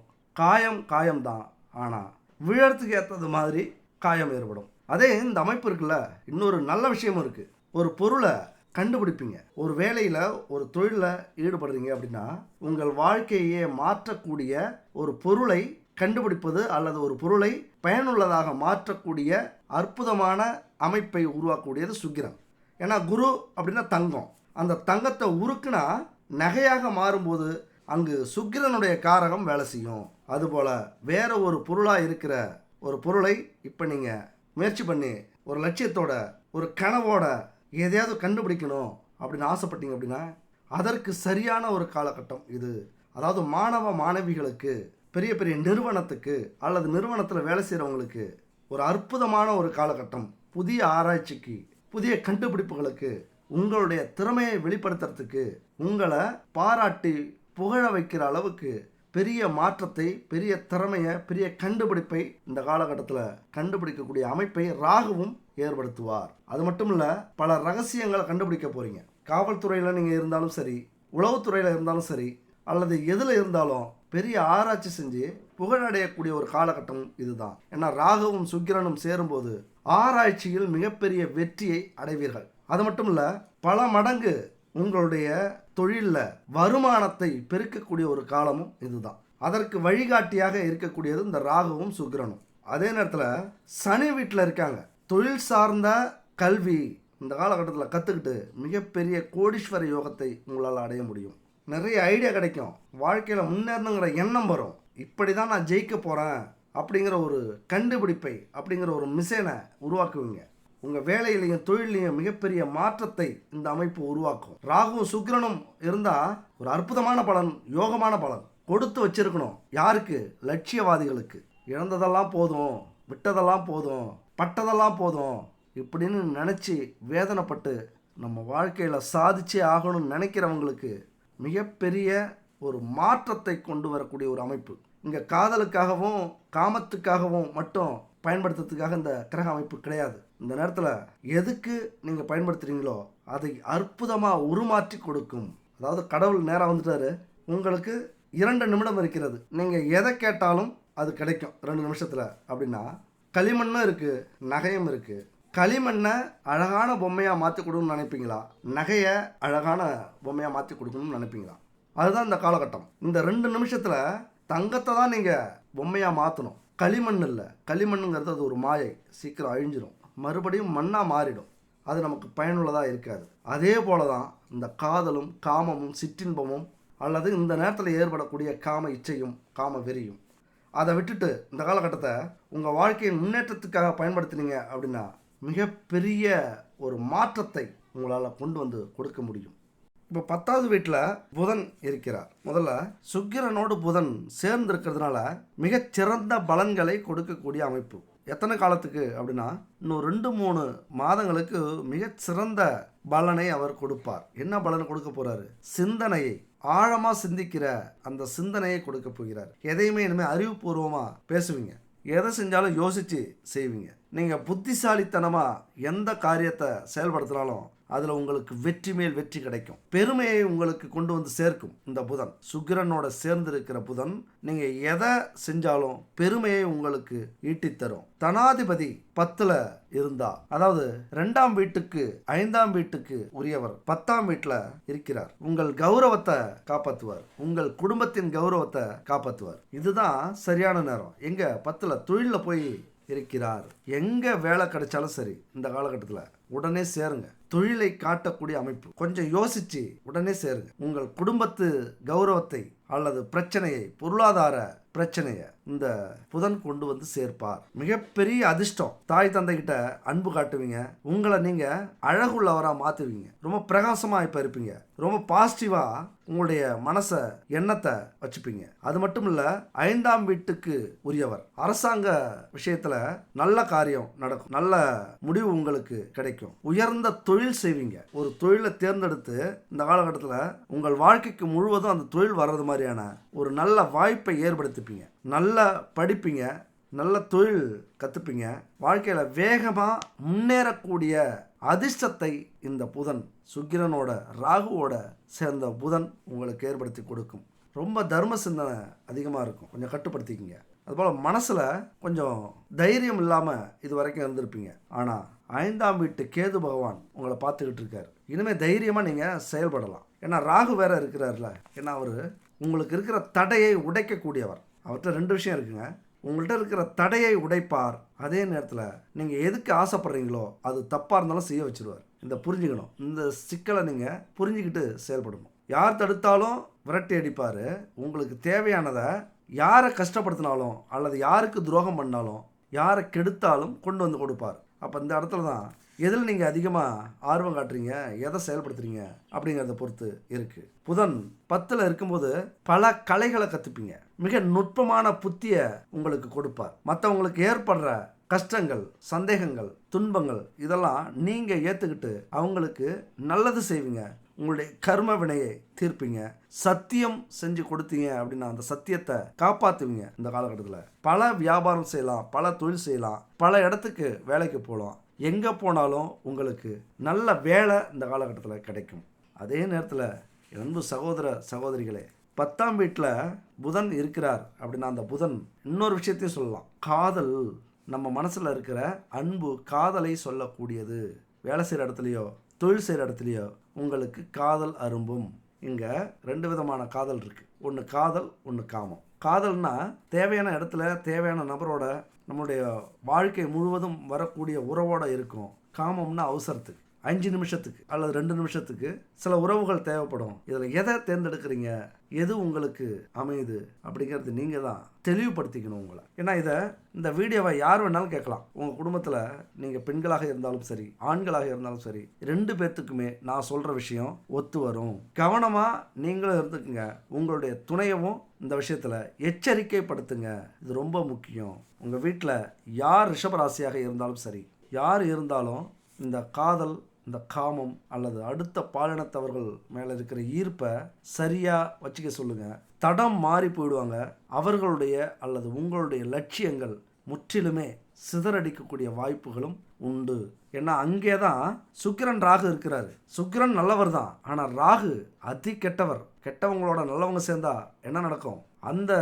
காயம்தான். ஆனால் விழறதுக்கு ஏற்றது மாதிரி காயம் ஏற்படும். அதே இந்த அமைப்பு இருக்குல்ல, இன்னொரு நல்ல விஷயமும் இருக்குது. ஒரு பொருளை கண்டுபிடிப்பீங்க, ஒரு வேலையில் ஒரு தொழிலில் ஈடுபடுறீங்க அப்படின்னா உங்கள் வாழ்க்கையே மாற்றக்கூடிய ஒரு பொருளை கண்டுபிடிப்பது அல்லது ஒரு பொருளை பயனுள்ளதாக மாற்றக்கூடிய அற்புதமான அமைப்பை உருவாக்கக்கூடியது சுக்கிரன். ஏன்னா குரு அப்படின்னா தங்கம். அந்த தங்கத்தை உருக்குனா நகையாக மாறும்போது அங்கு சுக்கிரனுடைய காரகம் வேலை செய்யும். அதுபோல் வேற ஒரு பொருளாக இருக்கிற ஒரு பொருளை இப்போ நீங்கள் முயற்சி பண்ணி ஒரு லட்சியத்தோட ஒரு கனவோட எதையாவது கண்டுபிடிக்கணும் அப்படின்னு ஆசைப்பட்டீங்க அப்படின்னா அதற்கு சரியான ஒரு காலகட்டம் இது. அதாவது மாணவ மாணவிகளுக்கு, பெரிய பெரிய நிறுவனத்துக்கு அல்லது நிறுவனத்தில் வேலை செய்கிறவங்களுக்கு ஒரு அற்புதமான ஒரு காலகட்டம். புதிய ஆராய்ச்சிக்கு, புதிய கண்டுபிடிப்புகளுக்கு, உங்களுடைய திறமையை வெளிப்படுத்துறதுக்கு, உங்களை பாராட்டி புகழ வைக்கிற அளவுக்கு பெரிய மாற்றத்தை, பெரிய திறமையை, பெரிய கண்டுபிடிப்பை இந்த காலகட்டத்தில் கண்டுபிடிக்கக்கூடிய அமைப்பை ராகுவும் ஏற்படுத்துவார். அது மட்டும் இல்லை, பல ரகசியங்களை கண்டுபிடிக்க போகிறீங்க. காவல்துறையில் நீங்கள் இருந்தாலும் சரி, உளவுத்துறையில் இருந்தாலும் சரி, அல்லது எதில் இருந்தாலும் பெரிய ஆராய்ச்சி செஞ்சு புகழடையக்கூடிய ஒரு காலகட்டம் இதுதான். ஏன்னா ராகுவும் சுக்கிரனும் சேரும்போது ஆராய்ச்சியில் மிகப்பெரிய வெற்றியை அடைவீர்கள். அது மட்டும் இல்லை, பல மடங்கு உங்களுடைய தொழிலில் வருமானத்தை பெருக்கக்கூடிய ஒரு காலமும் இதுதான். அதற்கு வழிகாட்டியாக இருக்கக்கூடியது இந்த ராகுவும் சுக்கிரனும். அதே நேரத்தில் சனி வீட்டில் இருக்காங்க. தொழில் சார்ந்த கல்வி இந்த காலகட்டத்தில் கற்றுக்கிட்டு மிகப்பெரிய கோடீஸ்வர யோகத்தை உங்களால் அடைய முடியும். நிறைய ஐடியா கிடைக்கும். வாழ்க்கையில் முன்னேறணுங்கிற எண்ணம் வரும். இப்படி தான் நான் ஜெயிக்க போகிறேன் அப்படிங்கிற ஒரு கண்டுபிடிப்பை, அப்படிங்கிற ஒரு மிஷனை உருவாக்குவீங்க. உங்கள் வேலையிலையும் தொழிலையும் மிகப்பெரிய மாற்றத்தை இந்த அமைப்பு உருவாக்கும். ராகுவும் சுக்கிரனும் இருந்தால் ஒரு அற்புதமான பலன், யோகமான பலன் கொடுத்து வச்சிருக்கணும். யாருக்கு? லட்சியவாதிகளுக்கு. இழந்ததெல்லாம் போதும், விட்டதெல்லாம் போதும், பட்டதெல்லாம் போதும் இப்படின்னு நினச்சி வேதனைப்பட்டு நம்ம வாழ்க்கையில் சாதிச்சே ஆகணும்னு நினைக்கிறவங்களுக்கு மிகப்பெரிய ஒரு மாற்றத்தை கொண்டு வரக்கூடிய ஒரு அமைப்பு. இங்கே காதலுக்காகவும் காமத்துக்காகவும் மட்டும் பயன்படுத்துறதுக்காக இந்த கிரக அமைப்பு கிடையாது. இந்த நேரத்தில் எதுக்கு நீங்கள் பயன்படுத்துகிறீங்களோ அதை அற்புதமாக உருமாற்றி கொடுக்கும். அதாவது கடவுள் நேராக வந்துட்டாரு. உங்களுக்கு 2 நிமிடம் இருக்கிறது. நீங்கள் எதை கேட்டாலும் அது கிடைக்கும் 2 நிமிஷத்தில். அப்படின்னா களிமண்ணும் இருக்குது, நகையும் இருக்குது. களிமண்ணை அழகான பொம்மையாக மாற்றி கொடுக்கணும்னு நினைப்பீங்களா? நகையை அழகான பொம்மையாக மாற்றி கொடுக்கணும்னு நினைப்பீங்களா? அதுதான் இந்த காலகட்டம். இந்த 2 நிமிஷத்தில் தங்கத்தை தான் நீங்கள் பொம்மையாக மாற்றணும். களிமண் இல்லை. களிமண்ணுங்கிறது அது ஒரு மாயை, சீக்கிரம் அழிஞ்சிடும், மறுபடியும் மண்ணாக மாறிடும். அது நமக்கு பயனுள்ளதாக இருக்காது. அதே போல தான் இந்த காதலும் காமமும் சிற்றின்பமும் அல்லது இந்த நேரத்தில் ஏற்படக்கூடிய காம இச்சையும் காம வெறியும். அதை விட்டுட்டு இந்த காலகட்டத்தை உங்கள் வாழ்க்கையின் முன்னேற்றத்துக்காக பயன்படுத்தினீங்க அப்படின்னா மிகப்பெரிய ஒரு மாற்றத்தை உங்களால் கொண்டு வந்து கொடுக்க முடியும். இப்போ 10வது வீட்டில் புதன் இருக்கிறார். முதல்ல சுக்கிரனோடு புதன் சேர்ந்து இருக்கிறதுனால மிகச்சிறந்த பலன்களை கொடுக்கக்கூடிய அமைப்பு. எத்தனை காலத்துக்கு அப்படின்னா இன்னும் 2-3 மாதங்களுக்கு மிகச்சிறந்த பலனை அவர் கொடுப்பார். என்ன பலனை கொடுக்க போறாரு? சிந்தனையை ஆழமாக சிந்திக்கிற அந்த சிந்தனையை கொடுக்க போகிறார். எதையுமே இனிமேல் அறிவுபூர்வமாக பேசுவீங்க. எதை செஞ்சாலும் யோசித்து செய்வீங்க. நீங்கள் புத்திசாலித்தனமாக எந்த காரியத்தை செயல்படுத்தினாலும் அதில் உங்களுக்கு வெற்றி மேல் வெற்றி கிடைக்கும். பெருமையை உங்களுக்கு கொண்டு வந்து சேர்க்கும் இந்த புதன். சுக்கிரனோட சேர்ந்து இருக்கிற புதன் நீங்கள் எதை செஞ்சாலும் பெருமையை உங்களுக்கு ஈட்டித்தரும். தனாதிபதி 10ல் இருந்தா, அதாவது 2ஆம் வீட்டுக்கு 5ஆம் வீட்டுக்கு உரியவர் 10ஆம் வீட்டில் இருக்கிறார். உங்கள் கௌரவத்தை காப்பாற்றுவார். உங்கள் குடும்பத்தின் கௌரவத்தை காப்பாற்றுவார். இதுதான் சரியான நேரம். எங்க 10ல் தொழிலில் போய் இருக்கிறார். எங்கே வேலை கிடைச்சாலும் சரி இந்த காலகட்டத்தில் உடனே சேருங்க. தொழிலை காட்டக்கூடிய அமைப்பு. கொஞ்சம் யோசிச்சு உடனே சேருங்க. உங்கள் குடும்பத்து கௌரவத்தை அல்லது பிரச்சனையை, பொருளாதார பிரச்சனையை இந்த புதன் கொண்டு வந்து சேர்ப்பார். மிகப்பெரிய அதிர்ஷ்டம். தாய் தந்தைகிட்ட அன்பு காட்டுவீங்க. உங்களை நீங்கள் அழகுள்ளவராக மாற்றுவீங்க. ரொம்ப பிரகாசமாக இப்போ இருப்பீங்க. ரொம்ப பாசிட்டிவாக உங்களுடைய மனசை, எண்ணத்தை வச்சுப்பீங்க. அது மட்டும் இல்லை, 5ஆம் வீட்டுக்கு உரியவர். அரசாங்க விஷயத்தில் நல்ல காரியம் நடக்கும். நல்ல முடிவு உங்களுக்கு கிடைக்கும். உயர்ந்த தொழில் செய்வீங்க. ஒரு தொழிலை தேர்ந்தெடுத்து இந்த காலகட்டத்தில் உங்கள் வாழ்க்கைக்கு முழுவதும் அந்த தொழில் வர்றது மாதிரியான ஒரு நல்ல வாய்ப்பை ஏற்படுத்திப்பீங்க. நல்லா படிப்பீங்க, நல்ல தொழில் கற்றுப்பீங்க. வாழ்க்கையில் வேகமாக முன்னேறக்கூடிய அதிர்ஷ்டத்தை இந்த புதன், சுக்கிரனோட ராகுவோட சேர்ந்த புதன் உங்களுக்கு ஏற்படுத்தி கொடுக்கும். ரொம்ப தர்ம சிந்தனை அதிகமாக இருக்கும். கொஞ்சம் கட்டுப்படுத்திக்கிங்க. அதுபோல் மனசில் கொஞ்சம் தைரியம் இல்லாமல் இது வரைக்கும் இருந்திருப்பீங்க. ஆனால் 5ஆம் வீட்டு கேது பகவான் உங்களை பார்த்துக்கிட்டு இருக்கார். இனிமேல் தைரியமாக நீங்கள் செயல்படலாம். ஏன்னா ராகு வேற இருக்கிறார்ல. ஏன்னா அவர் உங்களுக்கு இருக்கிற தடையை உடைக்கக்கூடியவர். அவர்கிட்ட 2 விஷயம் இருக்குங்க. உங்கள்கிட்ட இருக்கிற தடையை உடைப்பார். அதே நேரத்தில் நீங்கள் எதுக்கு ஆசைப்படுறீங்களோ அது தப்பாக இருந்தாலும் செய்ய வச்சுருவார். இந்த புரிஞ்சுக்கணும். இந்த சிக்கலை நீங்கள் புரிஞ்சுக்கிட்டு செயல்படணும். யார் தடுத்தாலும் விரட்டி அடிப்பார். உங்களுக்கு தேவையானதை யாரை கஷ்டப்படுத்தினாலும் அல்லது யாருக்கு துரோகம் பண்ணாலும் யாரை கெடுத்தாலும் கொண்டு வந்து கொடுப்பார். அப்போ இந்த இடத்துல தான் எதில் நீங்கள் அதிகமாக ஆர்வம் காட்டுறீங்க, எதை செயல்படுத்துறீங்க அப்படிங்கிறத பொறுத்து இருக்குது. புதன் 10ல் இருக்கும்போது பல கலைகளை கற்றுப்பீங்க. மிக நுட்பமான புத்தியை உங்களுக்கு கொடுப்பார். மற்றவங்களுக்கு ஏற்படுற கஷ்டங்கள், சந்தேகங்கள், துன்பங்கள் இதெல்லாம் நீங்கள் ஏற்றுக்கிட்டு அவங்களுக்கு நல்லது செய்வீங்க. உங்களுடைய கர்ம வினையை தீர்ப்பீங்க. சத்தியம் செஞ்சு கொடுத்தீங்க அப்படின்னா அந்த சத்தியத்தை காப்பாற்றுவீங்க. இந்த காலகட்டத்தில் பல வியாபாரம் செய்யலாம், பல தொழில் செய்யலாம், பல இடத்துக்கு வேலைக்கு போகலாம். எங்கே போனாலும் உங்களுக்கு நல்ல வேலை இந்த காலகட்டத்தில் கிடைக்கும். அதே நேரத்தில் அன்பு சகோதர சகோதரிகளே, 10ஆம் வீட்டில் புதன் இருக்கிறார் அப்படின்னா அந்த புதன் இன்னொரு விஷயத்தையும் சொல்லலாம். காதல், நம்ம மனசில் இருக்கிற அன்பு, காதலை சொல்லக்கூடியது. வேலை செய்கிற இடத்துலையோ தொழில் செய்கிற இடத்துலையோ உங்களுக்கு காதல் அரும்பும். இங்கே 2 விதமான காதல் இருக்குது. ஒன்று காதல், ஒன்று காமம். காதல்னா தேவையான இடத்துல தேவையான நபரோட நம்மளுடைய வாழ்க்கை முழுவதும் வரக்கூடிய உறவோட இருக்கும். காமம்னா அவசரத்துக்கு 5 நிமிஷத்துக்கு அல்லது 2 நிமிஷத்துக்கு சில உறவுகள் தேவைப்படும். இதில் எதை தேர்ந்தெடுக்கிறீங்க, எது உங்களுக்கு அமையுது அப்படிங்கிறது நீங்கள் தான் தெளிவுபடுத்திக்கணும் உங்களை. ஏன்னா இந்த வீடியோவை யார் வேணாலும் கேட்கலாம். உங்கள் குடும்பத்தில் நீங்கள் பெண்களாக இருந்தாலும் சரி, ஆண்களாக இருந்தாலும் சரி, 2 பேர்த்துக்குமே நான் சொல்கிற விஷயம் ஒத்து வரும். கவனமாக நீங்களும் இருந்துக்குங்க. உங்களுடைய துணையவும் இந்த விஷயத்தில் எச்சரிக்கைப்படுத்துங்க. இது ரொம்ப முக்கியம். உங்கள் வீட்டில் யார் ரிஷபராசியாக இருந்தாலும் சரி, யார் இருந்தாலும் இந்த காதல், இந்த காமம் அல்லது அடுத்த பாலினத்தவர்கள் மேலே இருக்கிற ஈர்ப்பை சரியாக வச்சுக்க சொல்லுங்கள். தடம் மாறி போயிடுவாங்க. அவர்களுடைய அல்லது உங்களுடைய லட்சியங்கள் முற்றிலுமே சிதறடிக்கக்கூடிய வாய்ப்புகளும் உண்டு. ஏன்னா அங்கே தான் சுக்கிரன் ராகு இருக்கிறாரு. சுக்கிரன் நல்லவர் தான், ஆனால் ராகு அதி கெட்டவர். கெட்டவங்களோட நல்லவங்க சேர்ந்தா என்ன நடக்கும்? அந்த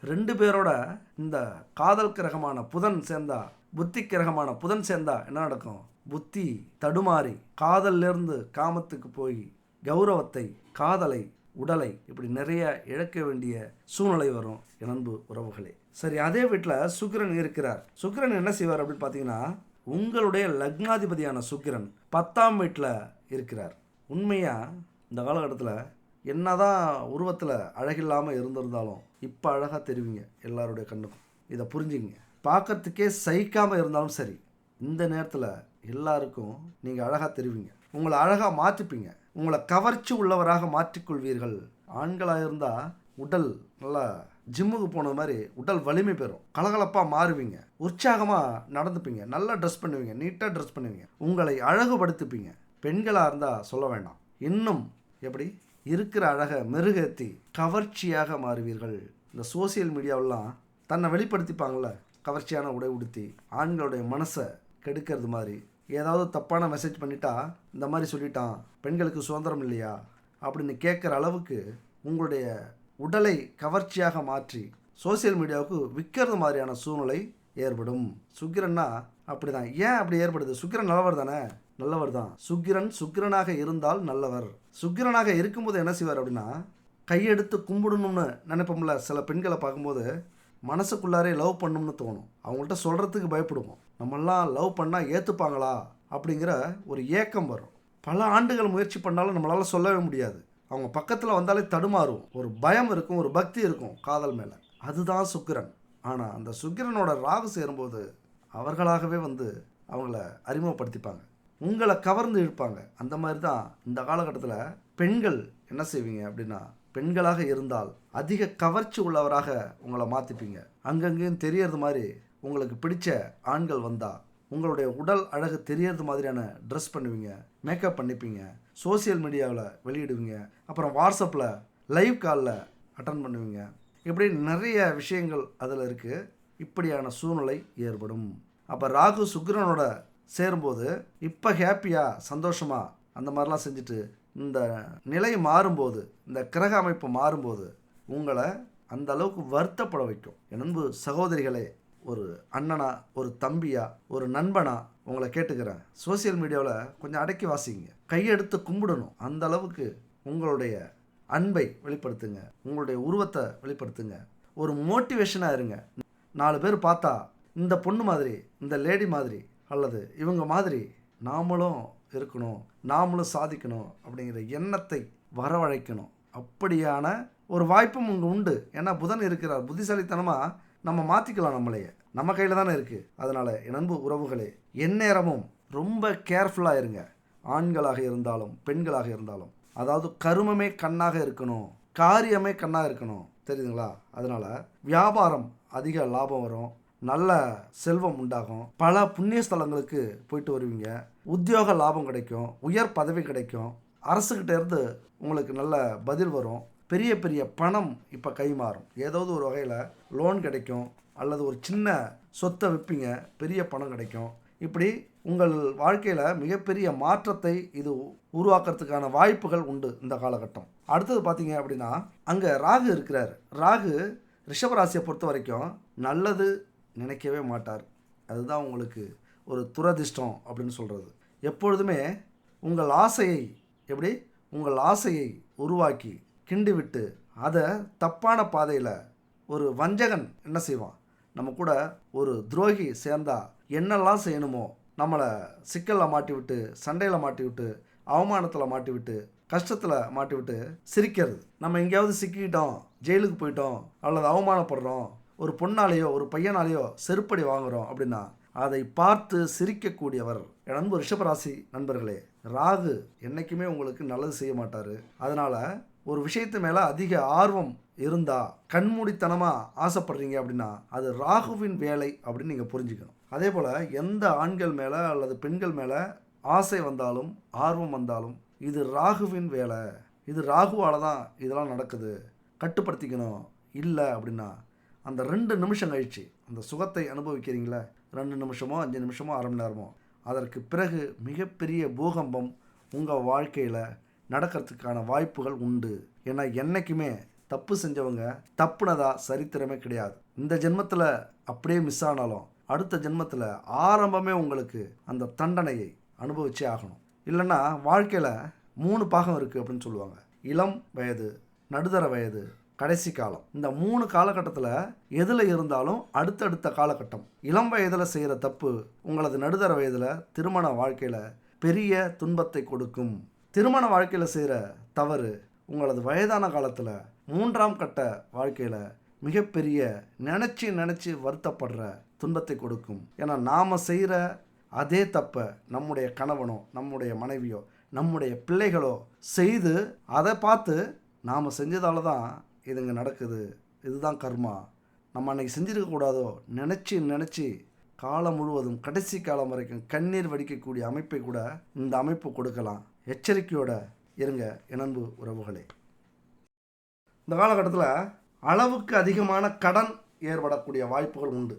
2 பேரோட இந்த காதல் கிரகமான புதன் சேர்ந்தா, புத்தி கிரகமான புதன் சேர்ந்தா என்ன நடக்கும்? புத்தி தடுமாறி காதலிலிருந்து காமத்துக்கு போய் கௌரவத்தை, காதலை, உடலை இப்படி நிறைய இழக்க வேண்டிய சூழ்நிலை வரும். அன்பு உறவுகளே, சரி, அதே வீட்டில் சுக்கிரன் இருக்கிறார். சுக்கிரன் என்ன செய்வார் அப்படின்னு பார்த்தீங்கன்னா, உங்களுடைய லக்னாதிபதியான சுக்கிரன் 10ஆம் வீட்டில் இருக்கிறார். உண்மையாக இந்த காலகட்டத்தில் என்னதான் உருவத்தில் அழகில்லாமல் இருந்திருந்தாலும் இப்போ அழகாக தெரிவிங்க எல்லாருடைய கண்ணுக்கும். இதை புரிஞ்சுங்க. பார்க்கறதுக்கே சகிக்காமல் இருந்தாலும் சரி, இந்த நேரத்தில் எல்லாருக்கும் நீங்கள் அழகாக தெரிவிங்க. உங்களை அழகாக மாற்றிப்பீங்க. உங்களை கவர்ச்சி உள்ளவராக மாற்றிக்கொள்வீர்கள். ஆண்களாக இருந்தால் உடல் நல்லா ஜிம்முக்கு போன மாதிரி உடல் வலிமை பெறும். கலகலப்பாக மாறுவீங்க. உற்சாகமாக நடந்துப்பீங்க. நல்லா ட்ரெஸ் பண்ணுவீங்க. நீட்டாக ட்ரெஸ் பண்ணுவீங்க. உங்களை அழகுபடுத்திப்பீங்க. பெண்களாக இருந்தால் சொல்ல வேண்டாம். இன்னும் எப்படி இருக்கிற அழகை மெருகேற்றி கவர்ச்சியாக மாறுவீர்கள். இந்த சோசியல் மீடியாவெல்லாம் தன்னை வெளிப்படுத்திப்பாங்கள்ல, கவர்ச்சியான உடை உடுத்தி ஆண்களுடைய மனசை கெடுக்கிறது மாதிரி. ஏதாவது தப்பான மெசேஜ் பண்ணிட்டா இந்த மாதிரி சொல்லிட்டான், பெண்களுக்கு சுதந்திரம் இல்லையா அப்படின்னு கேட்குற அளவுக்கு உங்களுடைய உடலை கவர்ச்சியாக மாற்றி சோசியல் மீடியாவுக்கு விற்கிறது மாதிரியான சூழ்நிலை ஏற்படும். சுக்கிரன்னா அப்படி தான். ஏன் அப்படி ஏற்படுது? சுக்கிரன் நல்லவர் தானே? நல்லவர் தான். சுக்கிரனாக இருந்தால் நல்லவர். சுக்கிரனாக இருக்கும்போது என்ன செய்வார் அப்படின்னா, கையெடுத்து கும்பிடணும்னு நினைப்போம்ல. சில பெண்களை பார்க்கும்போது மனசுக்குள்ளாரே லவ் பண்ணணும்னு தோணும். அவங்கள்ட்ட சொல்கிறதுக்கு பயப்படுவோம். நம்மெல்லாம் லவ் பண்ணால் ஏற்றுப்பாங்களா அப்படிங்கிற ஒரு ஏக்கம் வரும். பல ஆண்டுகள் முயற்சி பண்ணாலும் நம்மளால் சொல்லவே முடியாது. அவங்க பக்கத்தில் வந்தாலே தடுமாறும். ஒரு பயம் இருக்கும், ஒரு பக்தி இருக்கும் காதல் மேலே. அதுதான் சுக்கிரன். ஆனால் அந்த சுக்கிரனோட ராகு சேரும்போது அவர்களாகவே வந்து அவங்கள அறிமுகப்படுத்திப்பாங்க, உங்களை கவர்ந்து இழுப்பாங்க. அந்த மாதிரி தான் இந்த காலகட்டத்தில் பெண்கள் என்ன செய்வீங்க அப்படின்னா, பெண்களாக இருந்தால் அதிக கவர்ச்சி உள்ளவராக உங்களை மாற்றிப்பீங்க. அங்கங்கேயும் தெரியறது மாதிரி உங்களுக்கு பிடிச்ச ஆண்கள் வந்தால் உங்களுடைய உடல் அழகு தெரியறது மாதிரியான ட்ரெஸ் பண்ணுவீங்க, மேக்கப் பண்ணிப்பீங்க, சோசியல் மீடியாவில் வெளியிடுவீங்க, அப்புறம் வாட்ஸ்அப்பில் லைவ் காலில் அட்டன் பண்ணுவீங்க. இப்படி நிறைய விஷயங்கள் அதில் இருக்குது. இப்படியான சூழ்நிலை ஏற்படும். அப்போ ராகு சுக்கிரனோட சேரும்போது இப்போ ஹாப்பியாக சந்தோஷமாக அந்த மாதிரிலாம் செஞ்சுட்டு இந்த நிலை மாறும்போது, இந்த கிரக அமைப்பு மாறும்போது உங்களை அந்த அளவுக்கு வருத்தப்பட வைக்கும். என் அன்பு சகோதரிகளே, ஒரு அண்ணனா, ஒரு தம்பியா, ஒரு நண்பனா உங்களை கேட்டுக்கிறேன், சோசியல் மீடியாவில் கொஞ்சம் அடக்கி வாசிங்க. கையெடுத்து கும்பிடணும். அந்த அளவுக்கு உங்களுடைய அன்பை வெளிப்படுத்துங்க, உங்களுடைய உருவத்தை வெளிப்படுத்துங்க. ஒரு மோட்டிவேஷனாக இருங்க. 4 பேர் பார்த்தா இந்த பொண்ணு மாதிரி, இந்த லேடி மாதிரி அல்லது இவங்க மாதிரி நாமளும் இருக்கணும், நாமளும் சாதிக்கணும் அப்படிங்கிற எண்ணத்தை வரவழைக்கணும். அப்படியான ஒரு வாய்ப்பும் இங்கே உண்டு. ஏன்னா புதன் இருக்கிறார். புத்திசாலித்தனமாக நம்ம மாற்றிக்கலாம். நம்மளையே நம்ம கையில் தானே இருக்குது. அதனால் என் அன்பு உறவுகளே, எந்நேரமும் ரொம்ப கேர்ஃபுல்லாக இருங்க. ஆண்களாக இருந்தாலும் பெண்களாக இருந்தாலும். அதாவது கருமமே கண்ணாக இருக்கணும், காரியமே கண்ணாக இருக்கணும். தெரியுதுங்களா? அதனால் வியாபாரம் அதிக லாபம் வரும், நல்ல செல்வம் உண்டாகும், பல புண்ணிய ஸ்தலங்களுக்கு போயிட்டு வருவீங்க, உத்தியோக லாபம் கிடைக்கும், உயர் பதவி கிடைக்கும், அரசுக்கிட்ட இருந்து உங்களுக்கு நல்ல பதில் வரும், பெரிய பெரிய பணம் இப்போ கைமாறும், ஏதாவது ஒரு வகையில் லோன் கிடைக்கும், அல்லது ஒரு சின்ன சொத்தை விற்பீங்க, பெரிய பணம் கிடைக்கும். இப்படி உங்கள் வாழ்க்கையில் மிகப்பெரிய மாற்றத்தை இது உருவாக்குறதுக்கான வாய்ப்புகள் உண்டு இந்த காலகட்டம். அடுத்தது பார்த்தீங்க அப்படின்னா, அங்கே ராகு இருக்கிறார். ராகு ரிஷபராசியை பொறுத்த வரைக்கும் நல்லது நினைக்கவே மாட்டார். அதுதான் உங்களுக்கு ஒரு துரதிர்ஷ்டம் அப்படின்னு சொல்கிறது. எப்பொழுதுமே உங்கள் ஆசையை எப்படி உங்கள் ஆசையை உருவாக்கி கிண்டிவிட்டு அதை தப்பான பாதையில் ஒரு வஞ்சகன் என்ன செய்வான், நம்ம கூட ஒரு துரோகி சேர்ந்தா என்னெல்லாம் செய்யணுமோ நம்மளை சிக்கலில் மாட்டி விட்டு, சண்டையில் மாட்டி விட்டு, அவமானத்தில் மாட்டி விட்டு, கஷ்டத்தில் மாட்டி விட்டு சிரிக்கிறது. நம்ம எங்கேயாவது சிக்கிக்கிட்டோம், ஜெயிலுக்கு போயிட்டோம், அல்லது அவமானப்படுறோம், ஒரு பொண்ணாலேயோ ஒரு பையனாலேயோ செருப்படி வாங்குகிறோம் அப்படின்னா அதை பார்த்து சிரிக்கக்கூடியவர் என் அன்பு ரிஷபராசி நண்பர்களே. ராகு என்றைக்குமே உங்களுக்கு நல்லது செய்ய மாட்டார். அதனால் ஒரு விஷயத்து மேலே அதிக ஆர்வம் இருந்தால், கண்மூடித்தனமாக ஆசைப்படுறீங்க அப்படின்னா அது ராகுவின் வேலை அப்படின்னு நீங்கள் புரிஞ்சுக்கணும். அதே போல் எந்த ஆண்கள் மேலே அல்லது பெண்கள் மேலே ஆசை வந்தாலும் ஆர்வம் வந்தாலும் இது ராகுவின் வேலை, இது ராகுவால் தான் இதெல்லாம் நடக்குது, கட்டுப்படுத்திக்கணும். இல்லை அப்படின்னா அந்த 2 நிமிஷம் கழிச்சு அந்த சுகத்தை அனுபவிக்கிறீங்களே, 2 நிமிஷமோ 5 நிமிஷமோ அரை மணி நேரமோ, அதற்கு பிறகு மிகப்பெரிய பூகம்பம் உங்கள் வாழ்க்கையில் நடக்கிறதுக்கான வாய்ப்புகள் உண்டு. ஏன்னா என்றைக்குமே தப்பு செஞ்சவங்க தப்புனதா சரித்திரமே கிடையாது. இந்த ஜென்மத்தில் அப்படியே மிஸ் ஆனாலும் அடுத்த ஜென்மத்தில் ஆரம்பமே உங்களுக்கு அந்த தண்டனையை அனுபவிச்சே ஆகணும். இல்லைன்னா வாழ்க்கையில் 3 பாகம் இருக்குது அப்படின்னு சொல்லுவாங்க. இளம் வயது, நடுத்தர வயது, கடைசி காலம். இந்த 3 காலகட்டத்தில் எதில் இருந்தாலும் அடுத்தடுத்த காலகட்டம் இளம் வயதில் செய்கிற தப்பு உங்களது நடுத்தர வயதில் திருமண வாழ்க்கையில் பெரிய துன்பத்தை கொடுக்கும். திருமண வாழ்க்கையில் செய்கிற தவறு உங்களது வயதான காலத்தில் 3ஆம் கட்ட வாழ்க்கையில் மிகப்பெரிய நினச்சி வருத்தப்படுற துன்பத்தை கொடுக்கும். ஏன்னா நாம் செய்கிற அதே தப்பை நம்முடைய கணவனோ நம்முடைய மனைவியோ நம்முடைய பிள்ளைகளோ செய்து அதை பார்த்து நாம் செஞ்சதால தான் இதுங்க நடக்குது, இதுதான் கர்மா, நம்ம அன்றைக்கி செஞ்சுருக்கக்கூடாதோ நினச்சி காலம் முழுவதும் கடைசி காலம் வரைக்கும் கண்ணீர் வடிக்கக்கூடிய அமைப்பை கூட இந்த அமைப்பு கொடுக்கலாம். எச்சரிக்கையோடு இருங்க என் அன்பு உறவுகளே. இந்த காலகட்டத்தில் அளவுக்கு அதிகமான கடன் ஏற்படக்கூடிய வாய்ப்புகள் உண்டு.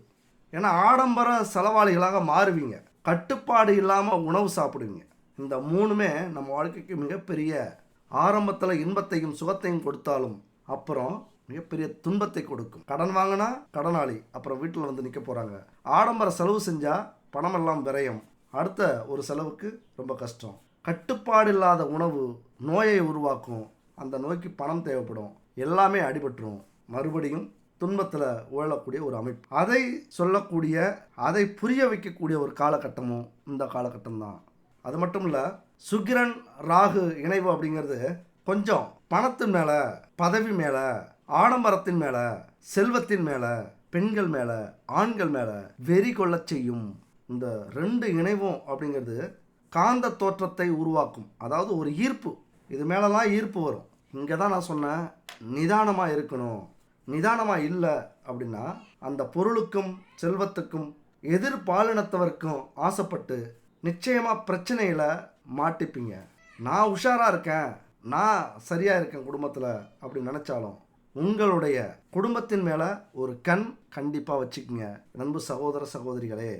ஏன்னா ஆடம்பர செலவாளிகளாக மாறுவீங்க, கட்டுப்பாடு இல்லாமல் உணவு சாப்பிடுவீங்க. இந்த 3மே நம்ம வாழ்க்கைக்கு மிகப்பெரிய ஆரம்பத்தில் இன்பத்தையும் சுகத்தையும் கொடுத்தாலும் அப்புறம் மிகப்பெரிய துன்பத்தை கொடுக்கும். கடன் வாங்கினா கடனாளி, அப்புறம் வீட்டில் வந்து நிற்க போகிறாங்க. ஆடம்பர செலவு செஞ்சால் பணமெல்லாம் விரயம், அடுத்த ஒரு செலவுக்கு ரொம்ப கஷ்டம். கட்டுப்பாடு இல்லாத உணவு நோயை உருவாக்கும், அந்த நோய்க்கு பணம் தேவைப்படும், எல்லாமே அடிபட்டுரும், மறுபடியும் துன்பத்தில் உழலக்கூடிய ஒரு அமைப்பு. அதை சொல்லக்கூடிய, அதை புரிய வைக்கக்கூடிய ஒரு காலகட்டமும் இந்த காலகட்டம் தான். அது மட்டும் இல்லை, சுக்கிரன் ராகு இணைவு அப்படிங்கிறது கொஞ்சம் பணத்தின் மேலே, பதவி மேலே, ஆடம்பரத்தின் மேலே, செல்வத்தின் மேலே, பெண்கள் மேலே, ஆண்கள் மேலே வெறி கொள்ள செய்யும். இந்த 2 இணைவும் அப்படிங்கிறது காந்த தோற்றத்தை உருவாக்கும். அதாவது ஒரு ஈர்ப்பு, இது மேலெல்லாம் ஈர்ப்பு வரும். இங்கே தான் நான் சொன்னேன், நிதானமாக இருக்கணும். நிதானமாக இல்லை அப்படின்னா அந்த பொருளுக்கும் செல்வத்துக்கும் எதிர்பாலினத்தவருக்கும் ஆசைப்பட்டு நிச்சயமாக பிரச்சனையில் மாட்டிப்பீங்க. நான் உஷாராக இருக்கேன், நான் சரியாக இருக்கேன் குடும்பத்தில் அப்படின்னு நினச்சாலும் உங்களுடைய குடும்பத்தின் மேலே ஒரு கண் கண்டிப்பாக வச்சுக்கோங்க. நண்பு சகோதர சகோதரிகளே,